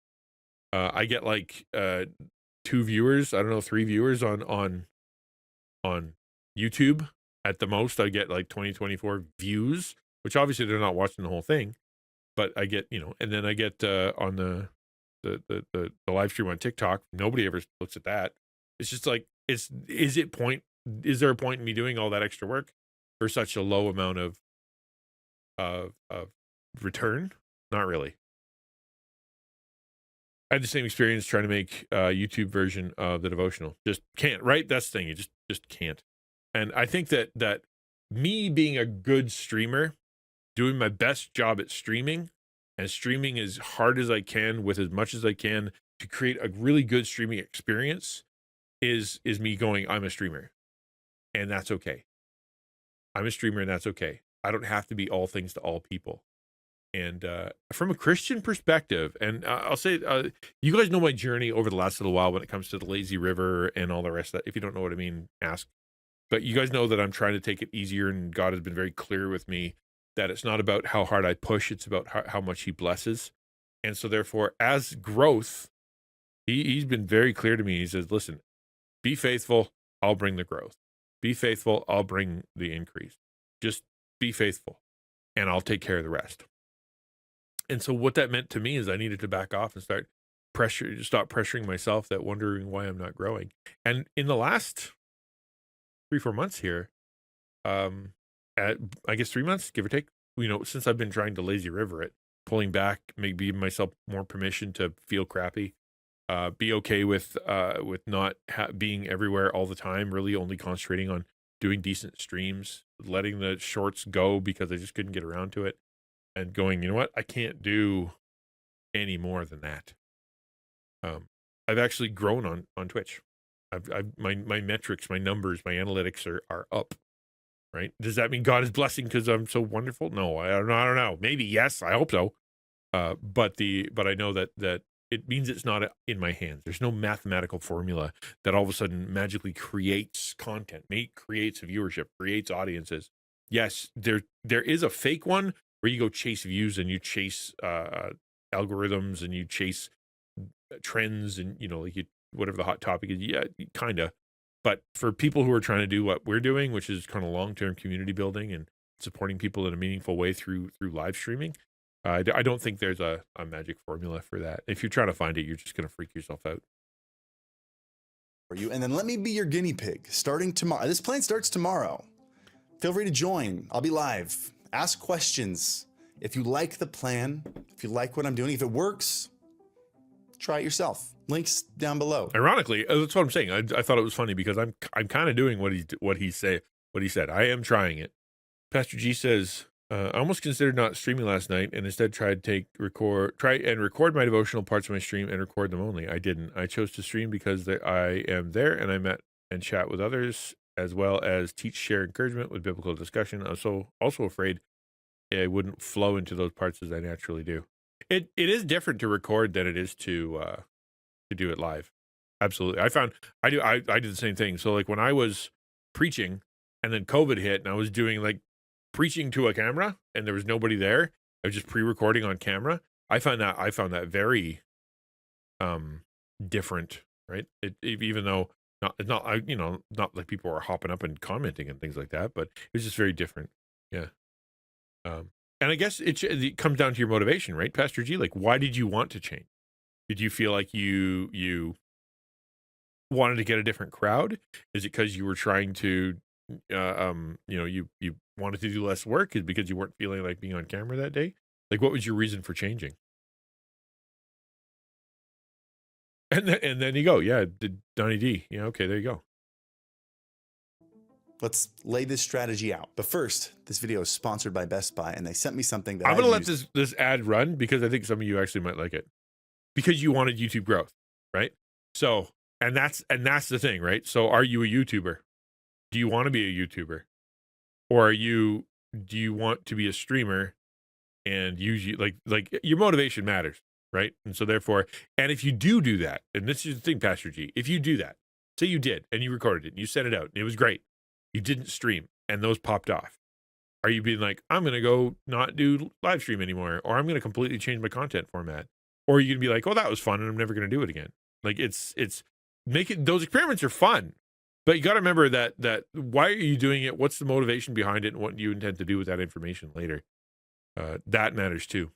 A: I get like 2 viewers, I don't know, 3 viewers on YouTube at the most. I get like 24 views, which obviously they're not watching the whole thing, but I get, and then I get on the live stream on TikTok. Nobody ever looks at that. It's just like, is there a point in me doing all that extra work for such a low amount of return? Not really. I had the same experience trying to make a YouTube version of the devotional. Just can't, right? That's the thing. You just can't. And I think that me being a good streamer, doing my best job at streaming, and streaming as hard as I can with as much as I can to create a really good streaming experience is me going, I'm a streamer. And that's okay. I'm a streamer and that's okay. I don't have to be all things to all people. And from a Christian perspective, and I'll say, you guys know my journey over the last little while when it comes to the lazy river and all the rest of that. If you don't know what I mean, ask. But you guys know that I'm trying to take it easier, and God has been very clear with me that it's not about how hard I push, it's about how much he blesses. And so therefore, as growth, he's been very clear to me. He says, listen, be faithful, I'll bring the growth. Be faithful, I'll bring the increase. Just be faithful, and I'll take care of the rest. And so what that meant to me is I needed to back off and stop pressuring myself, that wondering why I'm not growing. And in the last 3-4 months here, I guess 3 months, give or take, since I've been trying to lazy river it, pulling back, maybe giving myself more permission to feel crappy, be okay with not being everywhere all the time, really only concentrating on doing decent streams, letting the shorts go because I just couldn't get around to it, and going, you know what, I can't do any more than that. I've actually grown on Twitch. My metrics, my numbers, my analytics are up. Right? Does that mean God is blessing because I'm so wonderful? No, I don't know. Maybe yes, I hope so. But I know that it means it's not in my hands. There's no mathematical formula that all of a sudden magically creates content, creates viewership, creates audiences. Yes, there is a fake one where you go chase views and you chase algorithms and you chase trends and whatever the hot topic is. Yeah, kind of. But for people who are trying to do what we're doing, which is kind of long-term community building and supporting people in a meaningful way through live streaming, I don't think there's a magic formula for that. If you're trying to find it, you're just going to freak yourself out.
B: For you, and then let me be your guinea pig starting tomorrow. This plan starts tomorrow. Feel free to join. I'll be live. Ask questions. If you like the plan, if you like what I'm doing, if it works, try it yourself. Links down below.
A: Ironically, that's what I'm saying. I thought it was funny because I'm kind of doing what he said. I am trying it. Pastor G says, I almost considered not streaming last night and instead tried to try and record my devotional parts of my stream and record them only. I didn't. I chose to stream because I am there and I met and chat with others as well as teach, share encouragement with biblical discussion. I was also afraid it wouldn't flow into those parts as I naturally do. It is different to record than it is to do it live. Absolutely. I did the same thing. So like when I was preaching and then COVID hit and I was doing like preaching to a camera and there was nobody there, I was just pre-recording on camera. I found that very different, right? Even though not like people are hopping up and commenting and things like that, but it was just very different. Yeah. And I guess it comes down to your motivation, right, Pastor G? Like, why did you want to change? Did you feel like you wanted to get a different crowd? Is it because you were trying to, you wanted to do less work? Is it because you weren't feeling like being on camera that day? Like, what was your reason for changing? And then you go, yeah, Donnie D. Yeah, okay, there you go.
B: Let's lay this strategy out. But first, this video is sponsored by Best Buy, and they sent me something that
A: I'm gonna let this ad run because I think some of you actually might like it. Because you wanted YouTube growth, right? So, and that's the thing, right? So, are you a YouTuber? Do you want to be a YouTuber, or do you want to be a streamer? And usually, like your motivation matters, right? And so, therefore, and if you do that, and this is the thing, Pastor G, if you do that, say you did, and you recorded it, and you sent it out, and it was great, you didn't stream, and those popped off. Are you being like, I'm gonna go not do live stream anymore, or I'm gonna completely change my content format? Or you can be like, oh, that was fun and I'm never going to do it again. Like those experiments are fun, but you got to remember that why are you doing it? What's the motivation behind it and what you intend to do with that information later? That matters too.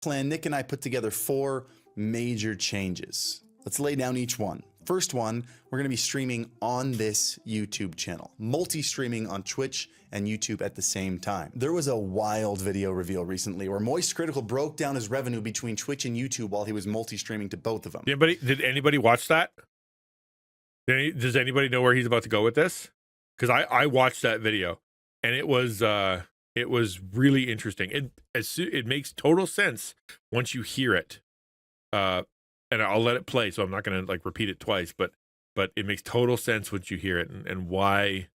B: Plan, Nick and I put together 4 major changes. Let's lay down each one. First one, we're going to be streaming on this YouTube channel, multi-streaming on Twitch and YouTube at the same time. There was a wild video reveal recently where Moist Critical broke down his revenue between Twitch and YouTube while he was multi-streaming to both of them.
A: Did anybody watch that? Does anybody know where he's about to go with this? Because I watched that video and it was really interesting. It makes total sense once you hear it. And I'll let it play, so I'm not going to like repeat it twice, but it makes total sense once you hear it and why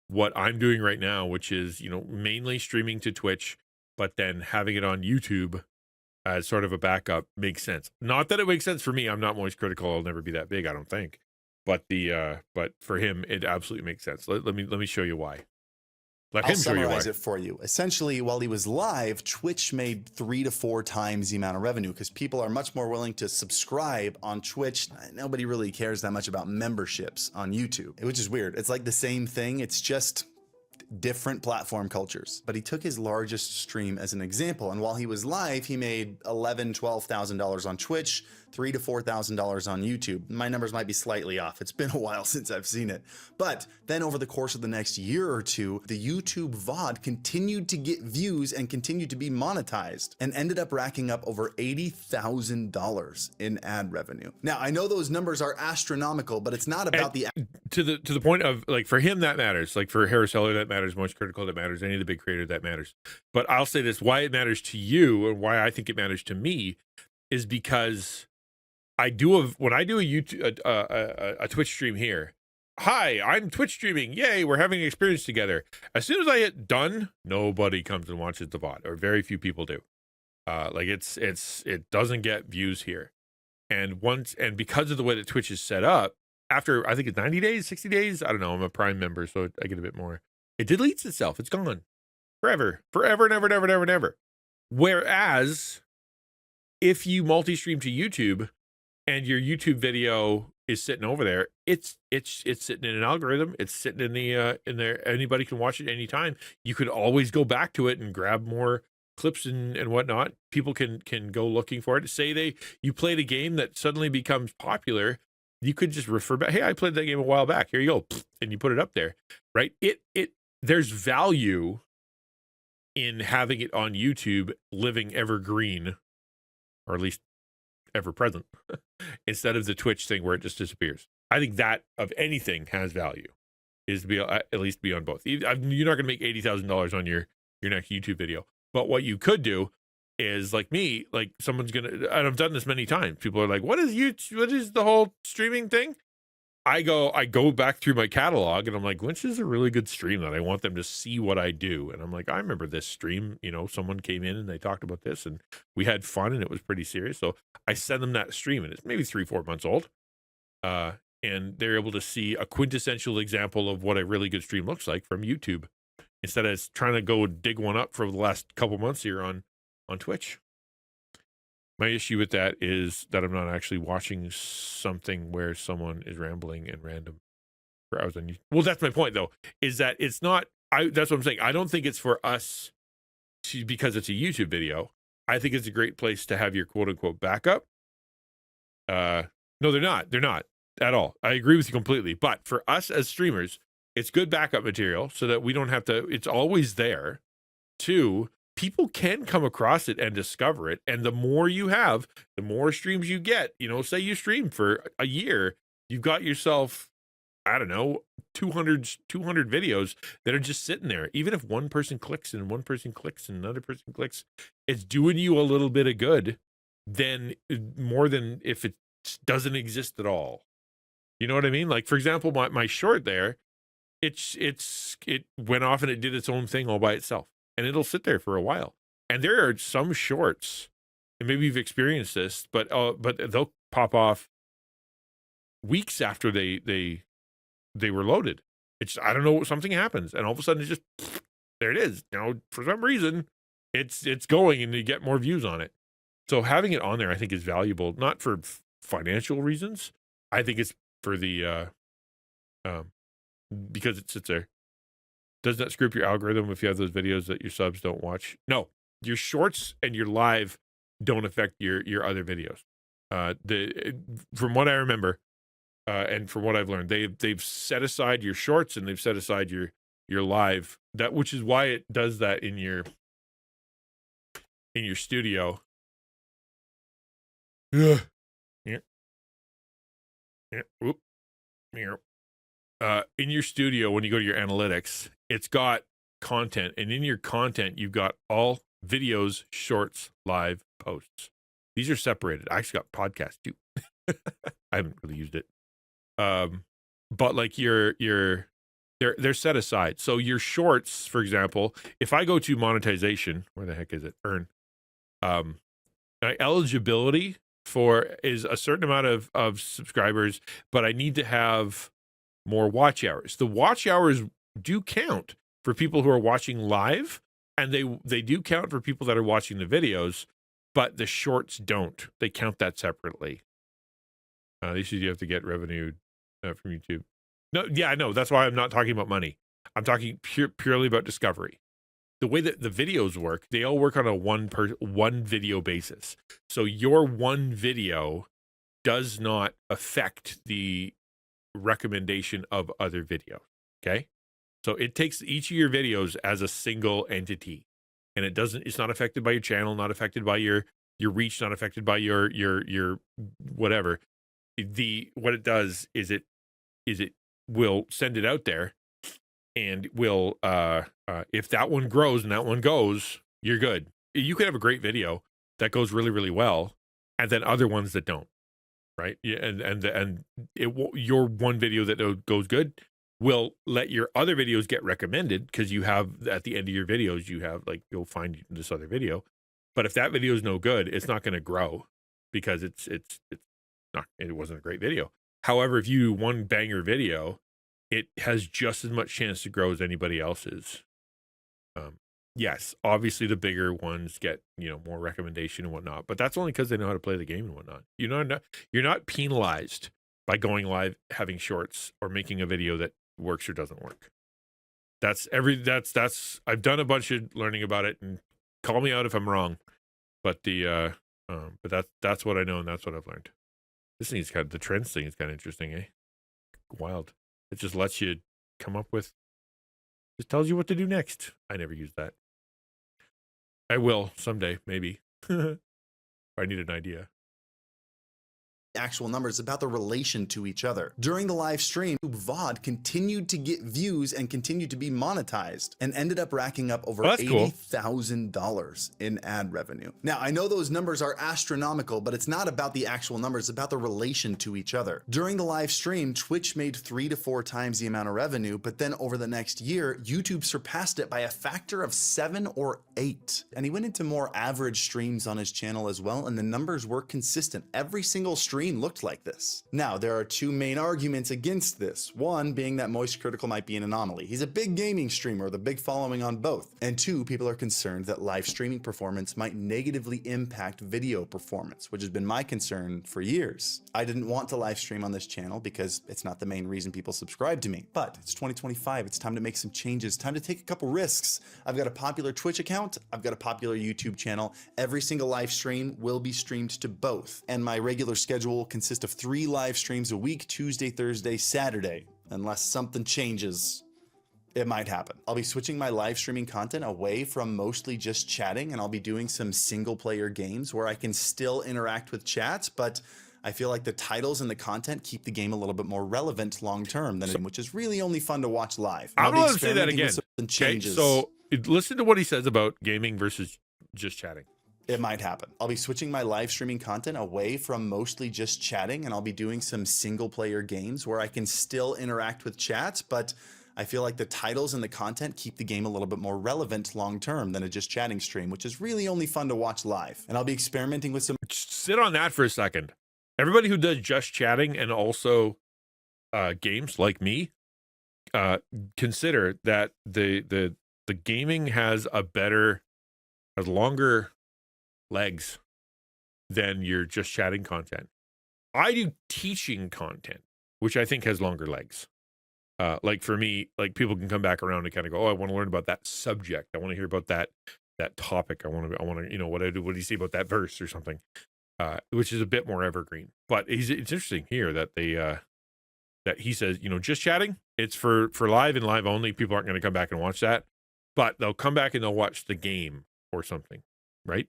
A: what I'm doing right now, which is, mainly streaming to Twitch, but then having it on YouTube as sort of a backup makes sense. Not that it makes sense for me. I'm not Moist Critical. I'll never be that big, I don't think. But but for him, it absolutely makes sense. Let me show you why.
B: I'll summarize it for you. Essentially, while he was live, Twitch made 3 to 4 times the amount of revenue because people are much more willing to subscribe on Twitch. Nobody really cares that much about memberships on YouTube, which is weird. It's like the same thing. It's just different platform cultures. But he took his largest stream as an example. And while he was live, he made $11,000, $12,000 on Twitch, $3,000 to $4,000 on YouTube. My numbers might be slightly off. It's been a while since I've seen it. But then over the course of the next year or two, the YouTube VOD continued to get views and continued to be monetized and ended up racking up over $80,000 in ad revenue. Now, I know those numbers are astronomical, but it's not about
A: to the point of like for him that matters, like for Harris Heller that matters, Moist Critical that matters, any of the big creators that matters. But I'll say this: why it matters to you and why I think it matters to me is because when I do a YouTube a Twitch stream here. Hi, I'm Twitch streaming. Yay, we're having an experience together. As soon as I hit done, nobody comes and watches the VOD, or very few people do. Like it doesn't get views here. And because of the way that Twitch is set up, after I think it's 90 days, 60 days, I don't know, I'm a Prime member, so I get a bit more. It deletes itself. It's gone forever, never. Whereas if you multi-stream to YouTube and your YouTube video is sitting over there, it's sitting in an algorithm. It's sitting in there. Anybody can watch it anytime. You could always go back to it and grab more clips and whatnot. People can go looking for it. Say you played a game that suddenly becomes popular, you could just refer back. Hey, I played that game a while back. Here you go, and you put it up there, right? There's value in having it on YouTube, living evergreen, or at least ever present, instead of the Twitch thing where it just disappears. I think that of anything has value, is to be at least be on both. You're not going to make $80,000 on your YouTube video. But what you could do is like me, like someone's gonna, and I've done this many times. People are like, what is the whole streaming thing? I go back through my catalog and I'm like, which is a really good stream that I want them to see what I do. And I'm like, I remember this stream, someone came in and they talked about this and we had fun and it was pretty serious. So I send them that stream and it's maybe 3-4 months old. And they're able to see a quintessential example of what a really good stream looks like from YouTube instead of trying to go dig one up for the last couple months here on Twitch. My issue with that is that I'm not actually watching something where someone is rambling and random for hours on YouTube. Well, that's my point though, is that it's not, that's what I'm saying. I don't think it's for us because it's a YouTube video. I think it's a great place to have your quote unquote backup. No, they're not at all. I agree with you completely. But for us as streamers, it's good backup material so that we don't have to, it's always there. 2, people can come across it and discover it. And the more you have, the more streams you get. Say you stream for a year, you've got yourself, I don't know, 200 videos that are just sitting there. Even if one person clicks and one person clicks and another person clicks, it's doing you a little bit of good than more than if it doesn't exist at all. You know what I mean? Like, for example, my short there, it went off and it did its own thing all by itself. And it'll sit there for a while. And there are some shorts, and maybe you've experienced this, but they'll pop off weeks after they were loaded. It's, I don't know, something happens, and all of a sudden it just, there it is. For some reason, it's going, and you get more views on it. So having it on there, I think, is valuable, not for financial reasons. I think it's for the because it sits there. Does that screw up your algorithm if you have those videos that your subs don't watch? No, your shorts and your live don't affect your other videos. From what I remember, and from what I've learned, they've set aside your shorts and they've set aside your live, which is why it does that in your studio. Yeah. Whoop. In your studio, when you go to your analytics, it's got content, and in your content, you've got all videos, shorts, live, posts. These are separated. I actually got podcasts too. I haven't really used it. But like they're set aside. So your shorts, for example, if I go to monetization, where the heck is it? Earn. My eligibility is a certain amount of subscribers, but I need to have more watch hours. The watch hours do count for people who are watching live, and they do count for people that are watching the videos, but the shorts don't. They count that separately. These you have to get revenue from YouTube. No, yeah, I know. That's why I'm not talking about money. I'm talking purely about discovery. The way that the videos work, they all work on a one video basis. So your one video does not affect the recommendation of other videos. Okay, so it takes each of your videos as a single entity, and it's not affected by your channel, not affected by your reach, not affected by your whatever. What it does is it will send it out there, and will if that one grows and that one goes, you're good. You could have a great video that goes really, really well, and then other ones that don't. Right. Yeah. And your one video that goes good will let your other videos get recommended, because you have at the end of your videos, you have like, you'll find this other video. But if that video is no good, it's not going to grow, because it wasn't a great video. However, if you do one banger video, it has just as much chance to grow as anybody else's. Yes, obviously the bigger ones get, more recommendation and whatnot, but that's only because they know how to play the game and whatnot. You're not penalized by going live, having shorts, or making a video that works or doesn't work. That's I've done a bunch of learning about it, and call me out if I'm wrong, but that's what I know, and that's what I've learned. This thing is the trends thing is kind of interesting, eh? Wild. It just lets you come up with, just tells you what to do next. I never use that. I will someday, maybe. I need an idea.
B: actual numbers, about the relation to each other. During the live stream, VOD continued to get views and continued to be monetized and ended up racking up over
A: Well, that's cool.
B: $80,000 in ad revenue. Now, I know those numbers are astronomical, but it's not about the actual numbers, it's about the relation to each other. During the live stream, Twitch made 3 to 4 times the amount of revenue, but then over the next year, YouTube surpassed it by a factor of 7 or 8. And he went into more average streams on his channel as well, and the numbers were consistent. Every single stream looked like this. Now, there are two main arguments against this. One being that Moist Critical might be an anomaly. He's a big gaming streamer with a big following on both. And two, people are concerned that live streaming performance might negatively impact video performance, which has been my concern for years. I didn't want to live stream on this channel because it's not the main reason people subscribe to me. But it's 2025, it's time to make some changes, time to take a couple risks. I've got a popular Twitch account, I've got a popular YouTube channel. Every single live stream will be streamed to both. And my regular schedule will consist of 3 live streams a week, Tuesday, Thursday, Saturday. Unless something changes, it might happen. I'll be switching my live streaming content away from mostly just chatting, and I'll be doing some single player games where I can still interact with chats, but I feel like the titles and the content keep the game a little bit more relevant long term than which is really only fun to watch live.
A: I'm going to say that again. Okay, so listen to what he says about gaming versus just chatting.
B: It might happen. I'll be switching my live streaming content away from mostly just chatting, and I'll be doing some single player games where I can still interact with chats, but I feel like the titles and the content keep the game a little bit more relevant long term than a just chatting stream, which is really only fun to watch live. And I'll be experimenting with some.
A: Sit on that for a second. Everybody who does just chatting and also games like me, consider that the gaming has longer legs than your just chatting content. I do teaching content, which I think has longer legs. Like for me, like people can come back around and kind of go, oh, I want to learn about that subject. I want to hear about that topic. I want to, you know, what do you see about that verse or something, which is a bit more evergreen. But it's interesting here that that he says, you know, just chatting, it's for live and live only. People aren't going to come back and watch that, but they'll come back and they'll watch the game or something, right?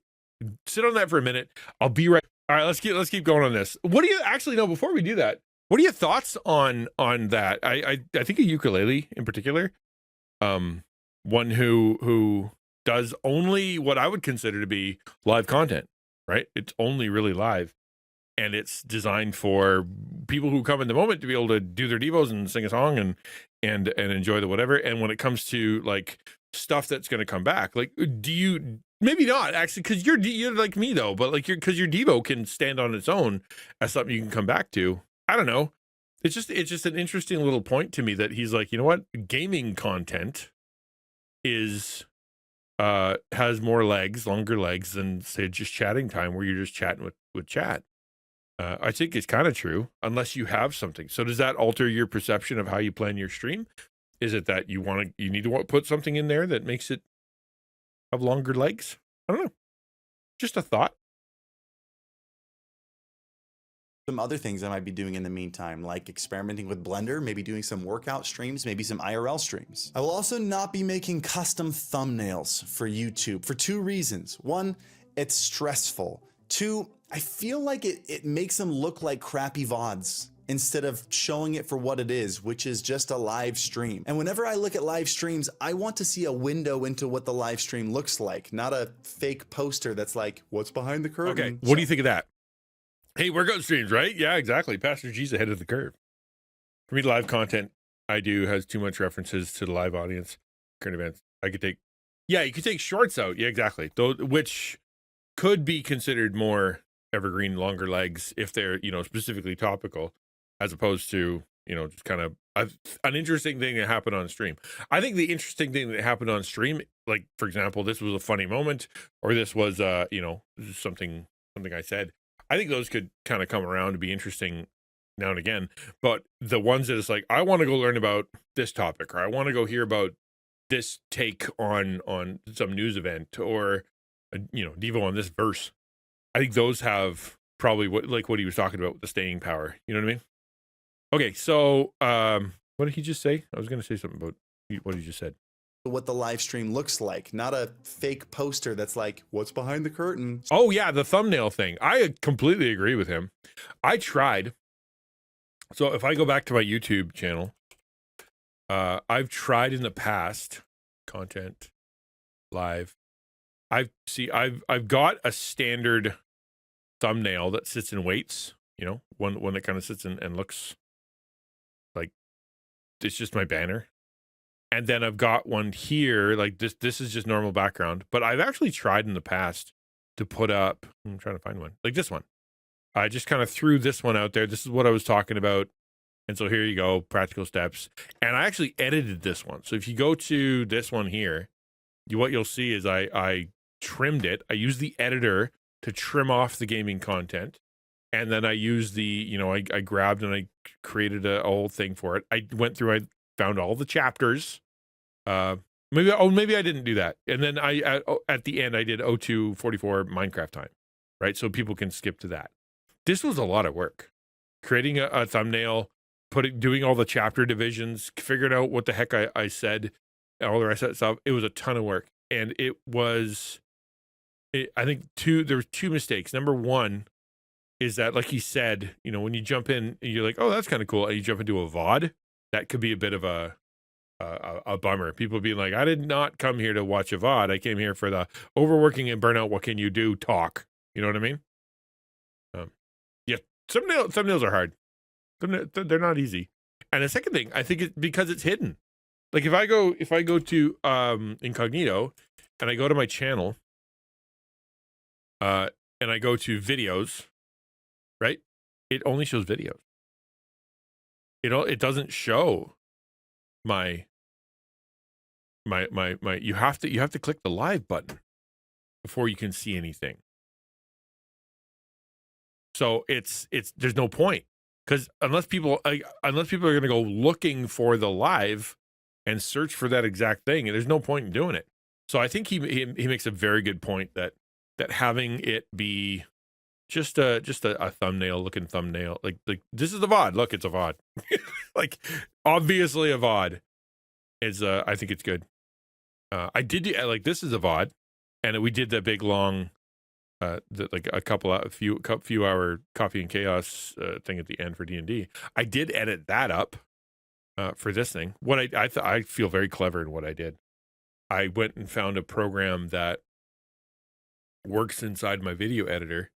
A: Sit on that for a minute. I'll be right. All right, let's keep going on this. What do you actually know before we do that? What are your thoughts on that? I think a ukulele in particular, one who does only what I would consider to be live content, right? It's only really live, and it's designed for people who come in the moment to be able to do their devos and sing a song and enjoy the whatever. And when it comes to like stuff that's going to come back, like, do you? Maybe not actually, because you're like me though, but like because your devo can stand on its own as something you can come back to. I don't know. It's just an interesting little point to me that he's like, you know what, gaming content is has more legs, longer legs than say just chatting time, where you're just chatting with chat. I think it's kind of true, unless you have something. So does that alter your perception of how you plan your stream? Is it that you need to put something in there that makes it have longer legs? I don't know. Just a thought.
B: Some other things I might be doing in the meantime, like experimenting with Blender, maybe doing some workout streams, maybe some IRL streams. I will also not be making custom thumbnails for YouTube for 2 reasons. 1, it's stressful. 2, I feel like it makes them look like crappy VODs instead of showing it for what it is, which is just a live stream. And whenever I look at live streams, I want to see a window into what the live stream looks like, not a fake poster that's like, what's behind the curtain?
A: Okay, what do you think of that? Hey, workout streams, right? Yeah, exactly. Pastor G's ahead of the curve. For me, live content I do has too much references to the live audience, current events. You could take shorts out. Yeah, exactly. Which could be considered more evergreen, longer legs if they're, you know, specifically topical, as opposed to, you know, just kind of an interesting thing that happened on stream. I think the interesting thing that happened on stream, like, for example, this was a funny moment, or this was, you know, something I said. I think those could kind of come around to be interesting now and again. But the ones that it's like, I want to go learn about this topic, or I want to go hear about this take on some news event, or, you know, devo on this verse. I think those have probably what he was talking about with the staying power. You know what I mean? Okay, so what did he just say? I was going to say something about what he just said.
B: what the live stream looks like, not a fake poster that's like, what's behind the curtain?
A: Oh yeah, the thumbnail thing. I completely agree with him. I tried. So if I go back to my YouTube channel, I've tried in the past content live. I've got a standard thumbnail that sits and waits, you know, one that kind of sits and looks like it's just my banner. And then I've got one here, like this is just normal background. But I've actually tried in the past to put up, I'm trying to find one, like this one. I just kind of threw this one out there. This is what I was talking about. And so here you go, practical steps. And I actually edited this one. So if you go to this one here, what you'll see is I trimmed it. I used the editor to trim off the gaming content. And then I used the, you know, I grabbed and I created a whole thing for it. I went through, I found all the chapters. Maybe I didn't do that. And then at the end I did 0244 Minecraft time, right? So people can skip to that. This was a lot of work. Creating a thumbnail, doing all the chapter divisions, figuring out what the heck I said, and all the rest of that stuff. It was a ton of work. And I think there were two mistakes. Number one is that, like he said, you know, when you jump in, you're like, oh, that's kind of cool. And you jump into a VOD, that could be a bit of a bummer. People being like, I did not come here to watch a VOD. I came here for the overworking and burnout. What can you do? Talk. You know what I mean? Yeah. Thumbnails are hard. They're not easy. And the second thing, I think it's because it's hidden. Like if I go to incognito and I go to my channel, and I go to videos, right? It only shows videos. It doesn't show my you have to click the live button before you can see anything. So there's no point, because unless people are going to go looking for the live and search for that exact thing, and there's no point in doing it. So I think he makes a very good point that having it be just a looking thumbnail, like this is a VOD. Look, it's a VOD. Like obviously a VOD is I think it's good. I did like this is a VOD, and we did the big long like a few hour Coffee and Chaos thing at the end for D&D. I did edit that up for this thing. What I feel very clever in what I did. I went and found a program that works inside my video editor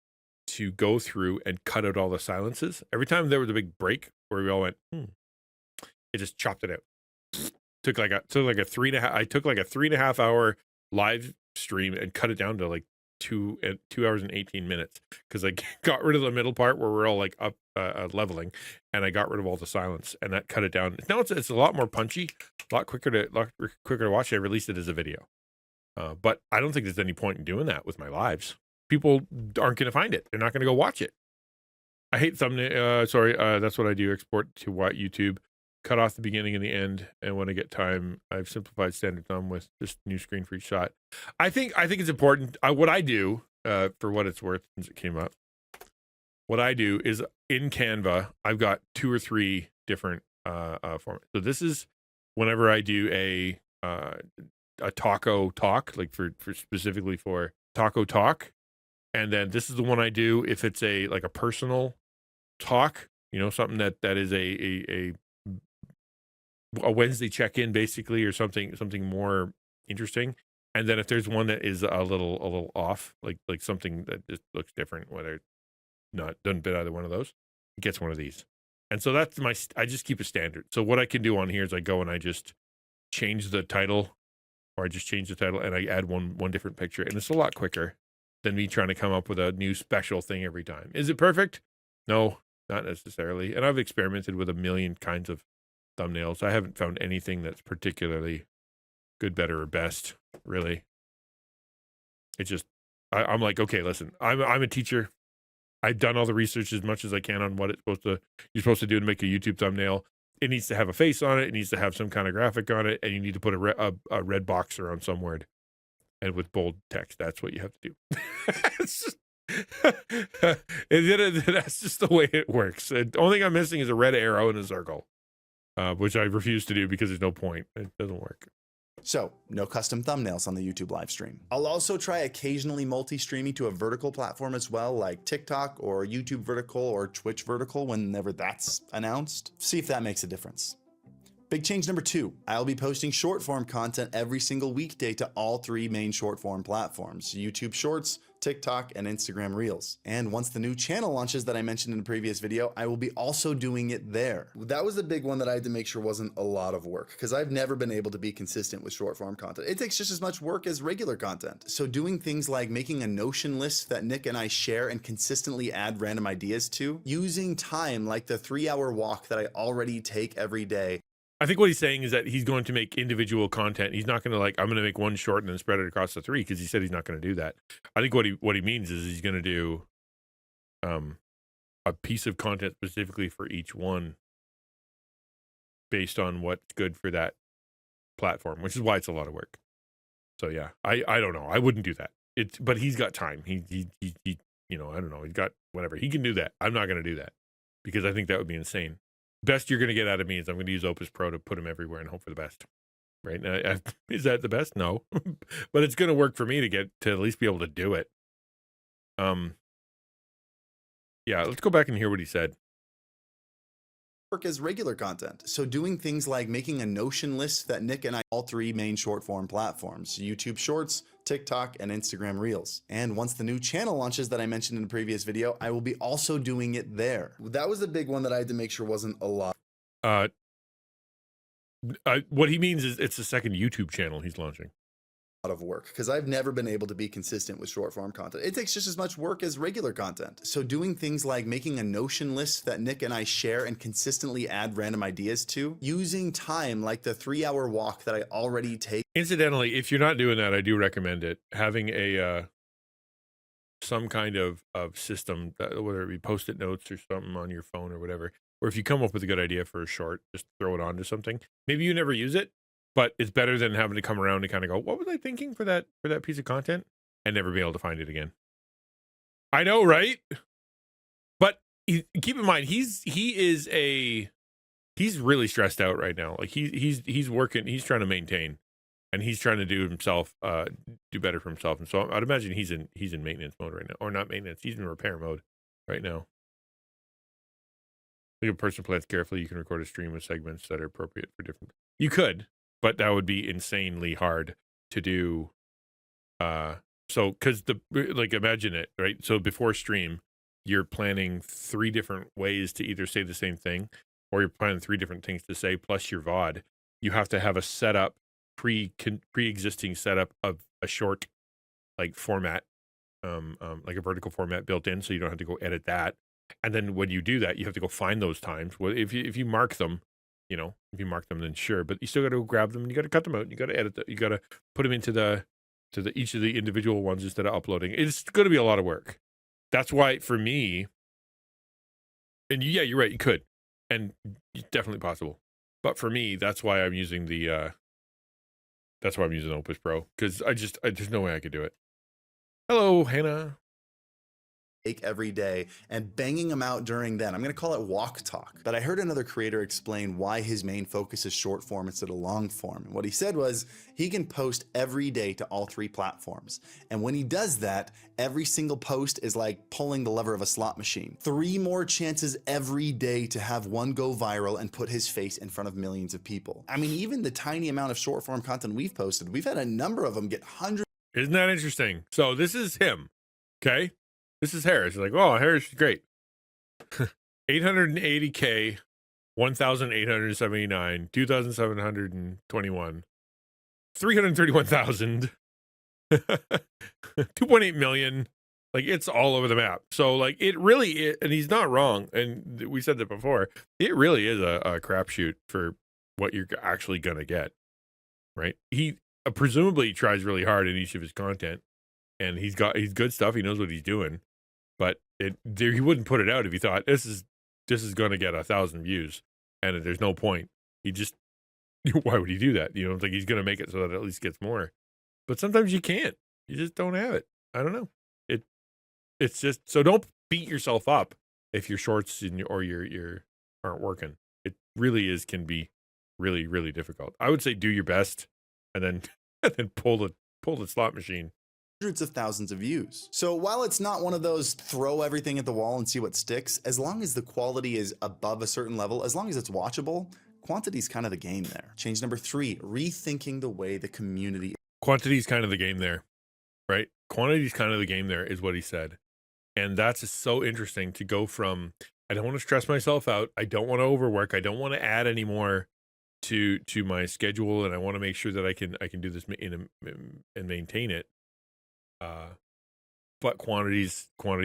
A: to go through and cut out all the silences. Every time there was a big break where we all went, it just chopped it out. Took like a 3.5. I took like a 3.5 hour live stream and cut it down to like 2 hours and 18 minutes, because I got rid of the middle part where we're all like up leveling, and I got rid of all the silence, and that cut it down. Now it's a lot more punchy, a lot quicker to watch. I released it as a video, but I don't think there's any point in doing that with my lives. People aren't going to find it. They're not going to go watch it. I hate thumbnail. That's what I do. Export to YouTube, cut off the beginning and the end, and when I get time, I've simplified standard thumb with just new screen for each shot. I think it's important. What I do, for what it's worth, since it came up, what I do is in Canva, I've got 2 or 3 different formats. So this is whenever I do a taco talk, like for specifically for taco talk. And then this is the one I do if it's a personal talk, you know, something that is a Wednesday check-in basically, or something more interesting. And then if there's one that is a little off, like something that just looks different, whether doesn't fit either one of those, it gets one of these. And so that's I just keep it standard. So what I can do on here is I go and I just change the title, or I just change the title and I add one different picture, and it's a lot quicker than me trying to come up with a new special thing every time. Is it perfect? No, not necessarily. And I've experimented with a million kinds of thumbnails. I haven't found anything that's particularly good, better, or best, really. It's just, I'm like, okay, listen, I'm a teacher. I've done all the research as much as I can on what you're supposed to do to make a YouTube thumbnail. It needs to have a face on it. It needs to have some kind of graphic on it, and you need to put a red box around some word, and with bold text. That's what you have to do. It's just, that's just the way it works. The only thing I'm missing is a red arrow and a circle, which I refuse to do because there's no point. It doesn't work.
B: So, no custom thumbnails on the YouTube live stream. I'll also try occasionally multi-streaming to a vertical platform as well, like TikTok or YouTube vertical or Twitch vertical whenever that's announced. See if that makes a difference. Big change number 2, I'll be posting short form content every single weekday to all 3 main short form platforms, YouTube Shorts, TikTok, and Instagram Reels. And once the new channel launches that I mentioned in the previous video, I will be also doing it there. That was the big one that I had to make sure wasn't a lot of work, because I've never been able to be consistent with short form content. It takes just as much work as regular content. So doing things like making a Notion list that Nick and I share and consistently add random ideas to, using time like the 3-hour walk that I already take every day.
A: I think what he's saying is that he's going to make individual content. He's not going to I'm going to make one short and then spread it across the 3, because he said he's not going to do that. I think what he means is he's going to do a piece of content specifically for each one based on what's good for that platform, which is why it's a lot of work. So yeah, I don't know. I wouldn't do that. But he's got time. He I don't know. He's got whatever. He can do that. I'm not going to do that because I think that would be insane. Best you're going to get out of me is I'm going to use Opus Pro to put them everywhere and hope for the best. Right? Is that the best? No, but it's going to work for me to get to at least be able to do it. Yeah, let's go back and hear what he said.
B: Work as regular content. So doing things like making a Notion list that Nick and I, all 3 main short form platforms, YouTube Shorts, TikTok, and Instagram Reels. And once the new channel launches that I mentioned in the previous video, I will be also doing it there. That was the big one that I had to make sure wasn't a lot.
A: What he means is it's the second YouTube channel he's launching.
B: Of work, because I've never been able to be consistent with short form content. It takes just as much work as regular content. So doing things like making a Notion list that Nick and I share and consistently add random ideas to, using time like the 3-hour walk that I already take.
A: Incidentally, if you're not doing that, I do recommend it. Having a some kind of system, whether it be Post-it notes or something on your phone or whatever, or if you come up with a good idea for a short, just throw it onto something. Maybe you never use it, but it's better than having to come around and kind of go, what was I thinking for that piece of content, and never be able to find it again. I know, right? But keep in mind, he's really stressed out right now. Like he's working, he's trying to maintain, and he's trying to do better for himself. And so I'd imagine he's in maintenance mode right now, or not maintenance. He's in repair mode right now. If a person plans carefully, you can record a stream of segments that are appropriate for different. You could. But that would be insanely hard to do. So, because imagine it, right? So before stream, you're planning 3 different ways to either say the same thing, or you're planning 3 different things to say, plus your VOD. You have to have a setup, pre-existing setup of a short, format, like a vertical format built in, so you don't have to go edit that. And then when you do that, you have to go find those times. Well, if you mark them. If you mark them, then sure, but you still got to go grab them and you got to cut them out and you got to edit them. You got to put them into each of the individual ones instead of uploading. It's going to be a lot of work. That's why for me, and yeah, you're right, you could, and it's definitely possible. But for me, that's why I'm using Opus Pro, because there's no way I could do it. Hello, Hannah.
B: Every day and banging them out during then. I'm going to call it walk talk. But I heard another creator explain why his main focus is short form instead of long form. And what he said was he can post every day to all 3 platforms. And when he does that, every single post is like pulling the lever of a slot machine. 3 more chances every day to have one go viral and put his face in front of millions of people. I mean, even the tiny amount of short form content we've posted, we've had a number of them get hundreds.
A: Isn't that interesting? So this is him. Okay. This is Harris. You're like, oh, Harris is great. 880K, 1,879, 2,721, 331,000, 2.8 million. It's all over the map. So it really is, and he's not wrong. And we said that before. It really is a crapshoot for what you're actually gonna get. Right? He presumably tries really hard in each of his content, and he's good stuff. He knows what he's doing. But he wouldn't put it out if he thought this is going to get 1,000 views, and there's no point. Why would he do that? He's going to make it so that it at least gets more. But sometimes you can't. You just don't have it. I don't know. It's just, so don't beat yourself up if your shorts or your aren't working. It really can be really, really difficult. I would say do your best and then and then pull the slot machine.
B: hundreds of thousands of views. So while it's not one of those throw everything at the wall and see what sticks, as long as the quality is above a certain level, as long as it's watchable, quantity is kind of the game there. Change number 3, rethinking the way the community.
A: Quantity is kind of the game there, right? Quantity is kind of the game there, is what he said. And that's so interesting to go from, I don't want to stress myself out. I don't want to overwork. I don't want to add any more to my schedule. And I want to make sure that I can do this and maintain it. But quantity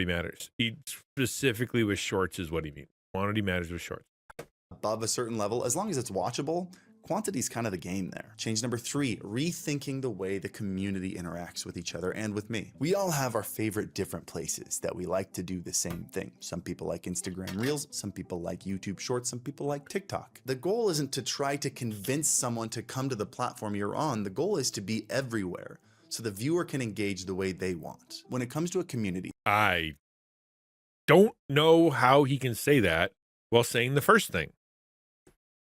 A: matters. He specifically with shorts is what he means. Quantity matters with shorts.
B: Above a certain level, as long as it's watchable, quantity is kind of the game there. Change number 3, rethinking the way the community interacts with each other and with me. We all have our favorite different places that we like to do the same thing. Some people like Instagram Reels, some people like YouTube Shorts, some people like TikTok. The goal isn't to try to convince someone to come to the platform you're on. The goal is to be everywhere, so the viewer can engage the way they want. When it comes to a community,
A: I don't know how he can say that while saying the first thing.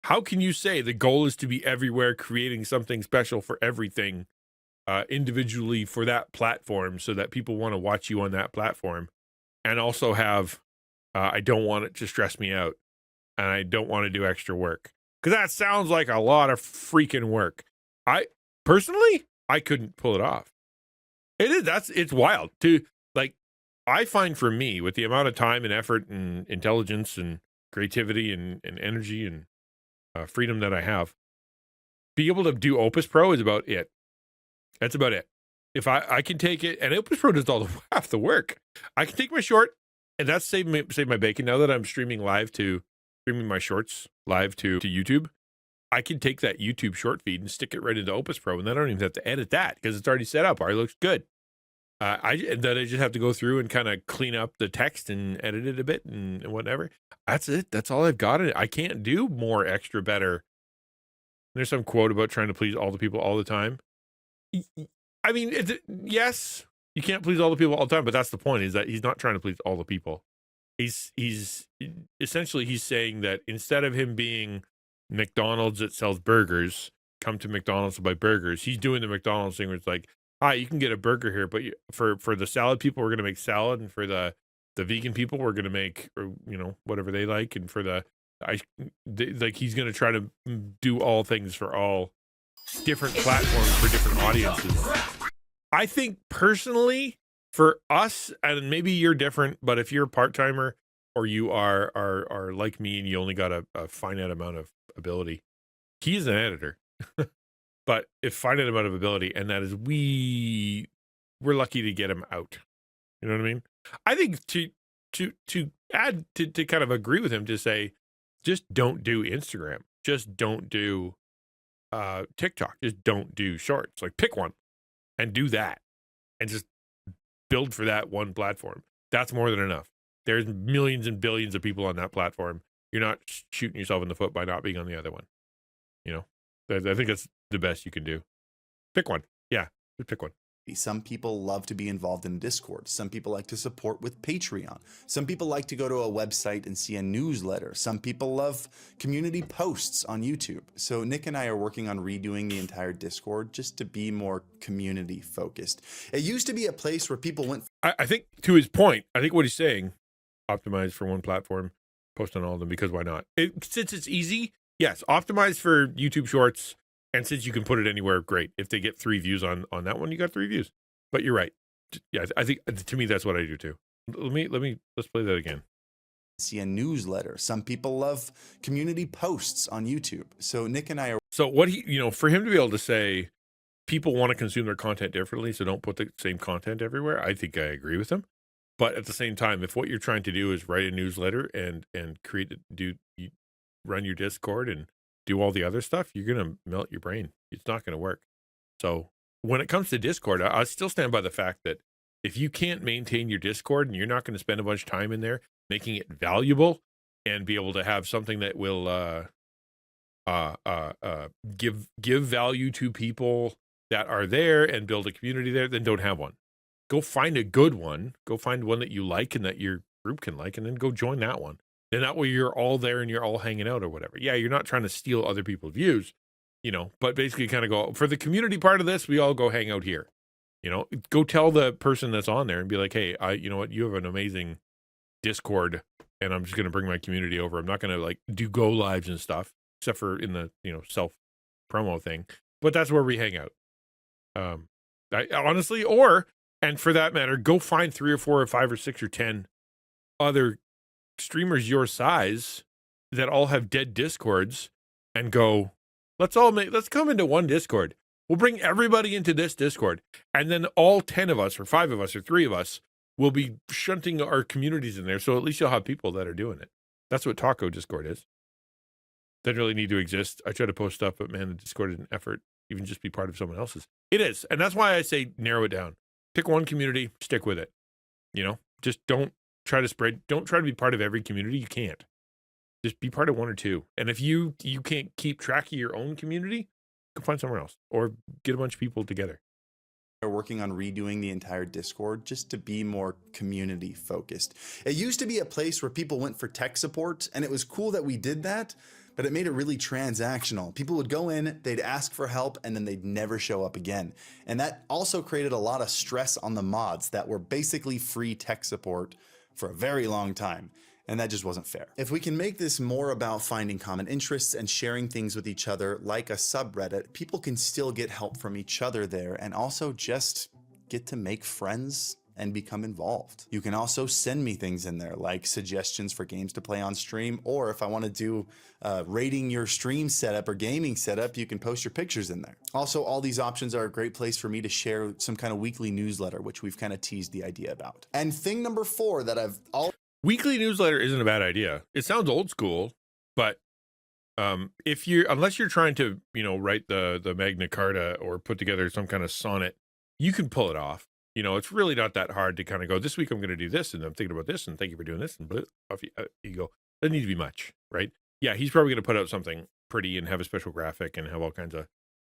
A: How can you say the goal is to be everywhere, creating something special for everything individually for that platform so that people want to watch you on that platform, and also have, I don't want it to stress me out and I don't want to do extra work? Because that sounds like a lot of freaking work. I personally couldn't pull it off. It's wild to, like, I find for me, with the amount of time and effort and intelligence and creativity and energy and freedom that I have, be able to do Opus Pro is about it. That's about it. If I can take it, and Opus Pro does half the work. I can take my short, and that's save my bacon. Now that I'm streaming my shorts live to YouTube, I can take that YouTube short feed and stick it right into Opus Pro, and then I don't even have to edit that because it's already set up. Already looks good. I just have to go through and kind of clean up the text and edit it a bit and whatever. That's it. That's all I've got in it. I can't do more, extra, better. There's some quote about trying to please all the people all the time. I mean, yes, you can't please all the people all the time, but that's the point, is that he's not trying to please all the people. He's essentially, he's saying that instead of him being McDonald's that sells burgers, come to McDonald's to buy burgers, he's doing the McDonald's thing where it's like, hi, you can get a burger here, but for the salad people, we're going to make salad, and for the vegan people, we're going to make, or, whatever they like, and for he's going to try to do all things for all different platforms for different audiences. I think personally, for us, and maybe you're different, but if you're a part-timer or you are like me and you only got a finite amount of ability, he's an editor. But if finite amount of ability, and that is we're lucky to get him out. You know what I mean? I think to add to kind of agree with him, to say, just don't do Instagram, just don't do TikTok, just don't do shorts. Like, pick one and do that, and just build for that one platform. That's more than enough. There's millions and billions of people on that platform. You're not shooting yourself in the foot by not being on the other one. I think that's the best you can do. Pick one. Yeah, just pick one.
B: Some people love to be involved in Discord. Some people like to support with Patreon. Some people like to go to a website and see a newsletter. Some people love community posts on YouTube. So Nick and I are working on redoing the entire Discord just to be more community focused. It used to be a place where people went.
A: I think, to his point, I think what he's saying, optimize for one platform, post on all of them, because why not? Since it's easy, yes, optimize for YouTube Shorts. And since you can put it anywhere, great. If they get 3 views on that one, you got 3 views. But you're right. Yeah, I think, to me, that's what I do too. Let's play that again.
B: See a newsletter. Some people love community posts on YouTube. So Nick and I are.
A: So what for him to be able to say, people want to consume their content differently, so don't put the same content everywhere, I think I agree with him. But at the same time, if what you're trying to do is write a newsletter and run your Discord and do all the other stuff, you're going to melt your brain. It's not going to work. So when it comes to Discord, I still stand by the fact that if you can't maintain your Discord and you're not going to spend a bunch of time in there making it valuable and be able to have something that will give value to people that are there and build a community there, then don't have one. Go find a good one. Go find one that you like and that your group can like, and then go join that one. And that way you're all there and you're all hanging out or whatever. Yeah, you're not trying to steal other people's views. you know, but basically kind of go for the community part of this, we all go hang out here. You know, go tell the person that's on there and be like, hey, you know what, you have an amazing Discord and I'm just going to bring my community over. I'm not going to like do go lives and stuff, except for in the, you know, self promo thing, but that's where we hang out. I honestly, and for that matter, go find 3 or 4 or 5 or 6 or 10 other streamers your size that all have dead Discords and go, let's come into one Discord. We'll bring everybody into this Discord. And then all 10 of us or 5 of us or 3 of us will be shunting our communities in there. So at least you'll have people that are doing it. That's what Taco Discord is. Doesn't really need to exist. I try to post stuff, but man, the Discord is an effort, even just be part of someone else's. It is. And that's why I say narrow it down. Pick one community, stick with it. You know, just don't try to be part of every community. You can't. Just be part of 1 or 2. And if you can't keep track of your own community, go find somewhere else or get a bunch of people together.
B: They're working on redoing the entire Discord just to be more community focused. It used to be a place where people went for tech support, and it was cool that we did that, but it made it really transactional. People would go in, they'd ask for help, and then they'd never show up again. And that also created a lot of stress on the mods that were basically free tech support for a very long time. And that just wasn't fair. If we can make this more about finding common interests and sharing things with each other like a subreddit, people can still get help from each other there and also just get to make friends and become involved. You can also send me things in there like suggestions for games to play on stream, or if I want to do rating your stream setup or gaming setup, you can post your pictures in there. Also, all these options are a great place for me to share some kind of weekly newsletter, which we've kind of teased the idea about. And thing number 4 that
A: Weekly newsletter isn't a bad idea. It sounds old school, but unless you're trying to, you know, write the Magna Carta or put together some kind of sonnet, you can pull it off. You know, it's really not that hard to kind of go, this week I'm going to do this, and I'm thinking about this, and thank you for doing this, and off you go. Doesn't need to be much, right? Yeah, he's probably going to put out something pretty and have a special graphic and have all kinds of,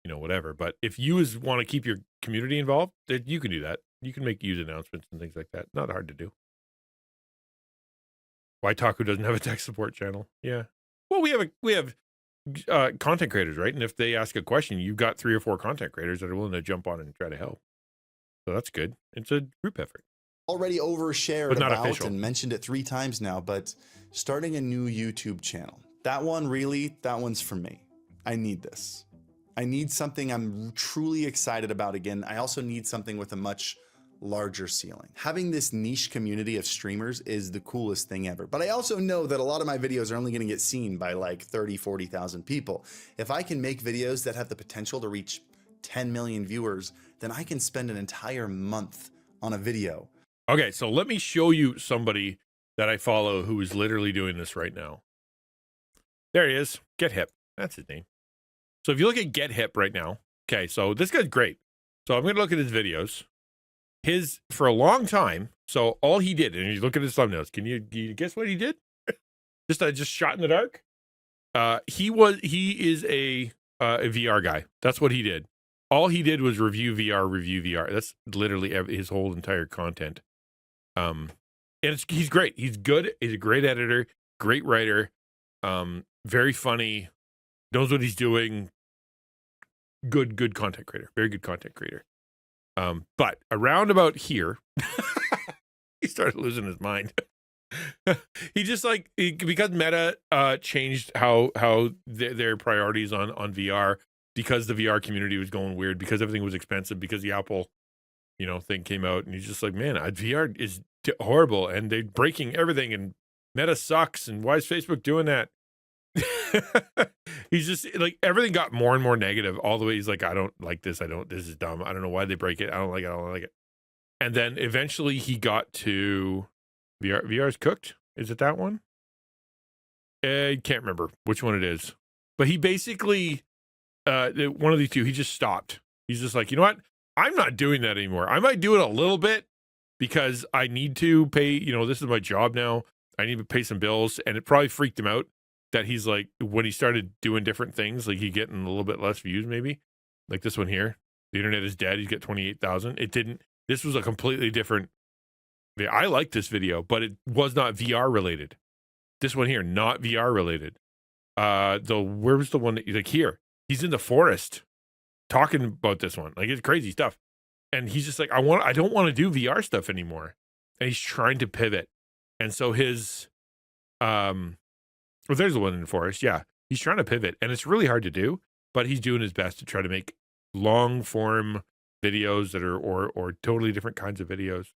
A: you know, whatever. But if you want to keep your community involved, you can do that. You can make use announcements and things like that. Not hard to do. Why Taco doesn't have a tech support channel? Yeah. Well, we have content creators, right? And if they ask a question, you've got 3 or 4 content creators that are willing to jump on and try to help. So that's good. It's a group effort.
B: Already overshared
A: but not
B: about
A: official.
B: And mentioned it 3 times now, but starting a new YouTube channel. That one's for me. I need this. I need something I'm truly excited about again. I also need something with a much larger ceiling. Having this niche community of streamers is the coolest thing ever. But I also know that a lot of my videos are only going to get seen by like 30, 40,000 people. If I can make videos that have the potential to reach 10 million viewers, then I can spend an entire month on a video.
A: Okay, so let me show you somebody that I follow who is literally doing this right now. There he is. Get Hip. That's his name. So if you look at Get Hip right now, okay, so this guy's great. So I'm going to look at his videos. For a long time, so all he did, and you look at his thumbnails, can you guess what he did? just shot in the dark? He is a VR guy. That's what he did. All he did was review VR. That's literally his whole entire content. And he's great. He's good. He's a great editor, great writer, very funny, knows what he's doing. Good content creator. Very good content creator. But around about here, he started losing his mind. He just because Meta changed how their priorities on VR, because the VR community was going weird, because everything was expensive, because the Apple, you know, thing came out, and he's just like, man, VR is horrible, and they're breaking everything, and Meta sucks, and why is Facebook doing that? He's just like, everything got more and more negative all the way. He's like, I don't like this. This is dumb. I don't know why they break it. I don't like it. And then eventually he got to VR's Cooked. Is it that one? I can't remember which one it is, but he basically, one of these two, he just stopped. He's just like, you know what? I'm not doing that anymore. I might do it a little bit because I need to pay, you know, this is my job now. I need to pay some bills. And it probably freaked him out that he's like, when he started doing different things, like he getting a little bit less views, maybe like this one here, the internet is dead. He's got 28,000. This was a completely different. I like this video, but it was not VR related. This one here, not VR related. Where was the one that like here? he's in the forest talking about this one. Like, it's crazy stuff. And he's just like, I don't want to do VR stuff anymore. And he's trying to pivot. And so his well, there's the one in the forest. Yeah. He's trying to pivot. And it's really hard to do, but he's doing his best to try to make long form videos that are or totally different kinds of videos.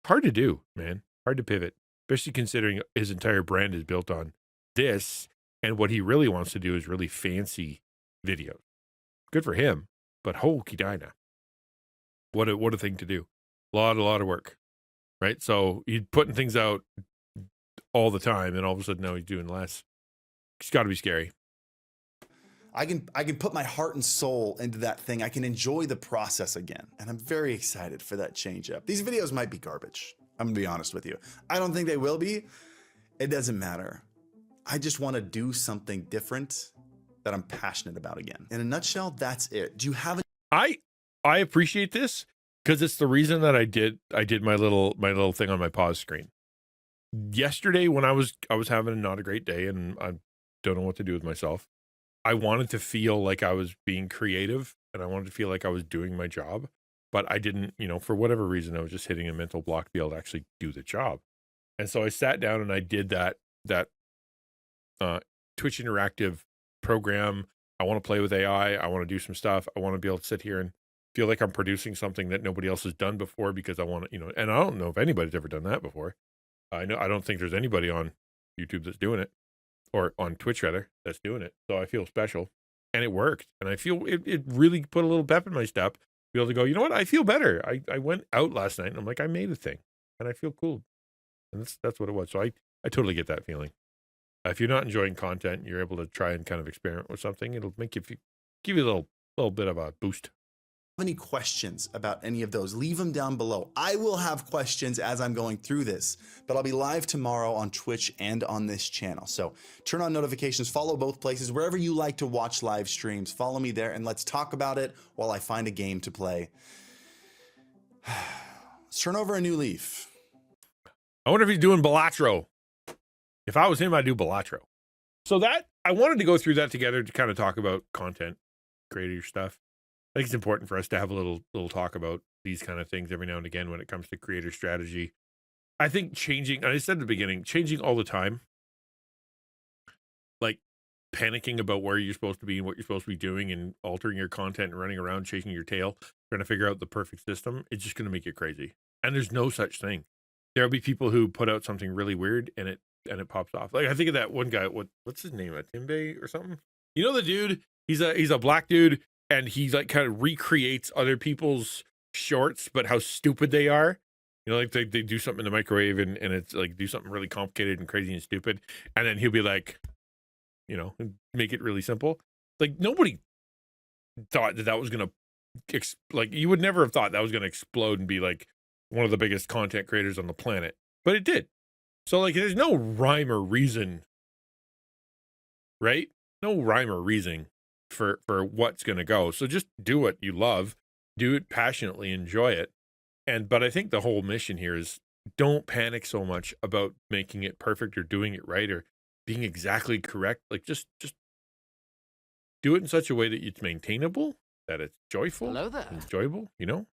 A: Hard to do, man. Hard to pivot, especially considering his entire brand is built on this, and what he really wants to do is really fancy videos. Good for him, but hokey dinah. What a thing to do. A lot of work, right? So he's putting things out all the time, and all of a sudden now he's doing less. It's got to be scary.
B: I can put my heart and soul into that thing. I can enjoy the process again. And I'm very excited for that change up. These videos might be garbage. I'm gonna be honest with you. I don't think they will be. It doesn't matter. I just want to do something different that I'm passionate about again. In a nutshell, that's it. Do you have
A: I appreciate this because it's the reason that I did my little thing on my pause screen. Yesterday when I was having not a great day and I don't know what to do with myself, I wanted to feel like I was being creative and I wanted to feel like I was doing my job, but I didn't, for whatever reason, I was just hitting a mental block to be able to actually do the job. And so I sat down and I did that Twitch Interactive program. I want to play with AI. I want to do some stuff. I want to be able to sit here and feel like I'm producing something that nobody else has done before because I want to, and I don't know if anybody's ever done that before. I don't think there's anybody on YouTube that's doing it. Or on Twitch rather, that's doing it. So I feel special, and it worked. And I feel it really put a little pep in my step to be able to go, you know what? I feel better. I went out last night and I'm like, I made a thing and I feel cool. And that's what it was. So I totally get that feeling. If you're not enjoying content, you're able to try and kind of experiment with something. It'll make you give you a little bit of a boost.
B: Any questions about any of those, leave them down below. I will have questions as I'm going through this, but I'll be live tomorrow on Twitch and on this channel. So turn on notifications, follow both places, wherever you like to watch live streams, follow me there and let's talk about it while I find a game to play. Let's turn over a new leaf.
A: I wonder if he's doing Balatro. If I was him, I'd do Balatro. So that I wanted to go through that together to kind of talk about content creator stuff. I think it's important for us to have a little talk about these kind of things every now and again when it comes to creator strategy. I think changing, I said at the beginning, changing all the time, like panicking about where you're supposed to be and what you're supposed to be doing and altering your content and running around chasing your tail, trying to figure out the perfect system, it's just going to make you crazy. And there's no such thing. There'll be people who put out something really weird and it pops off. Like I think of that one guy, what's his name, Timbe or something? You know the dude, he's a black dude. And he like kind of recreates other people's shorts, but how stupid they are. Like they do something in the microwave and it's like do something really complicated and crazy and stupid. And then he'll be like, make it really simple. Like nobody thought that was going to, like you would never have thought that was going to explode and be like one of the biggest content creators on the planet. But it did. So like there's no rhyme or reason, right? No rhyme or reason for what's going to go. So just do what you love, do it passionately, enjoy it. But I think the whole mission here is don't panic so much about making it perfect or doing it right or being exactly correct. Like just do it in such a way that it's maintainable, that it's joyful,
C: Hello there.
A: enjoyable,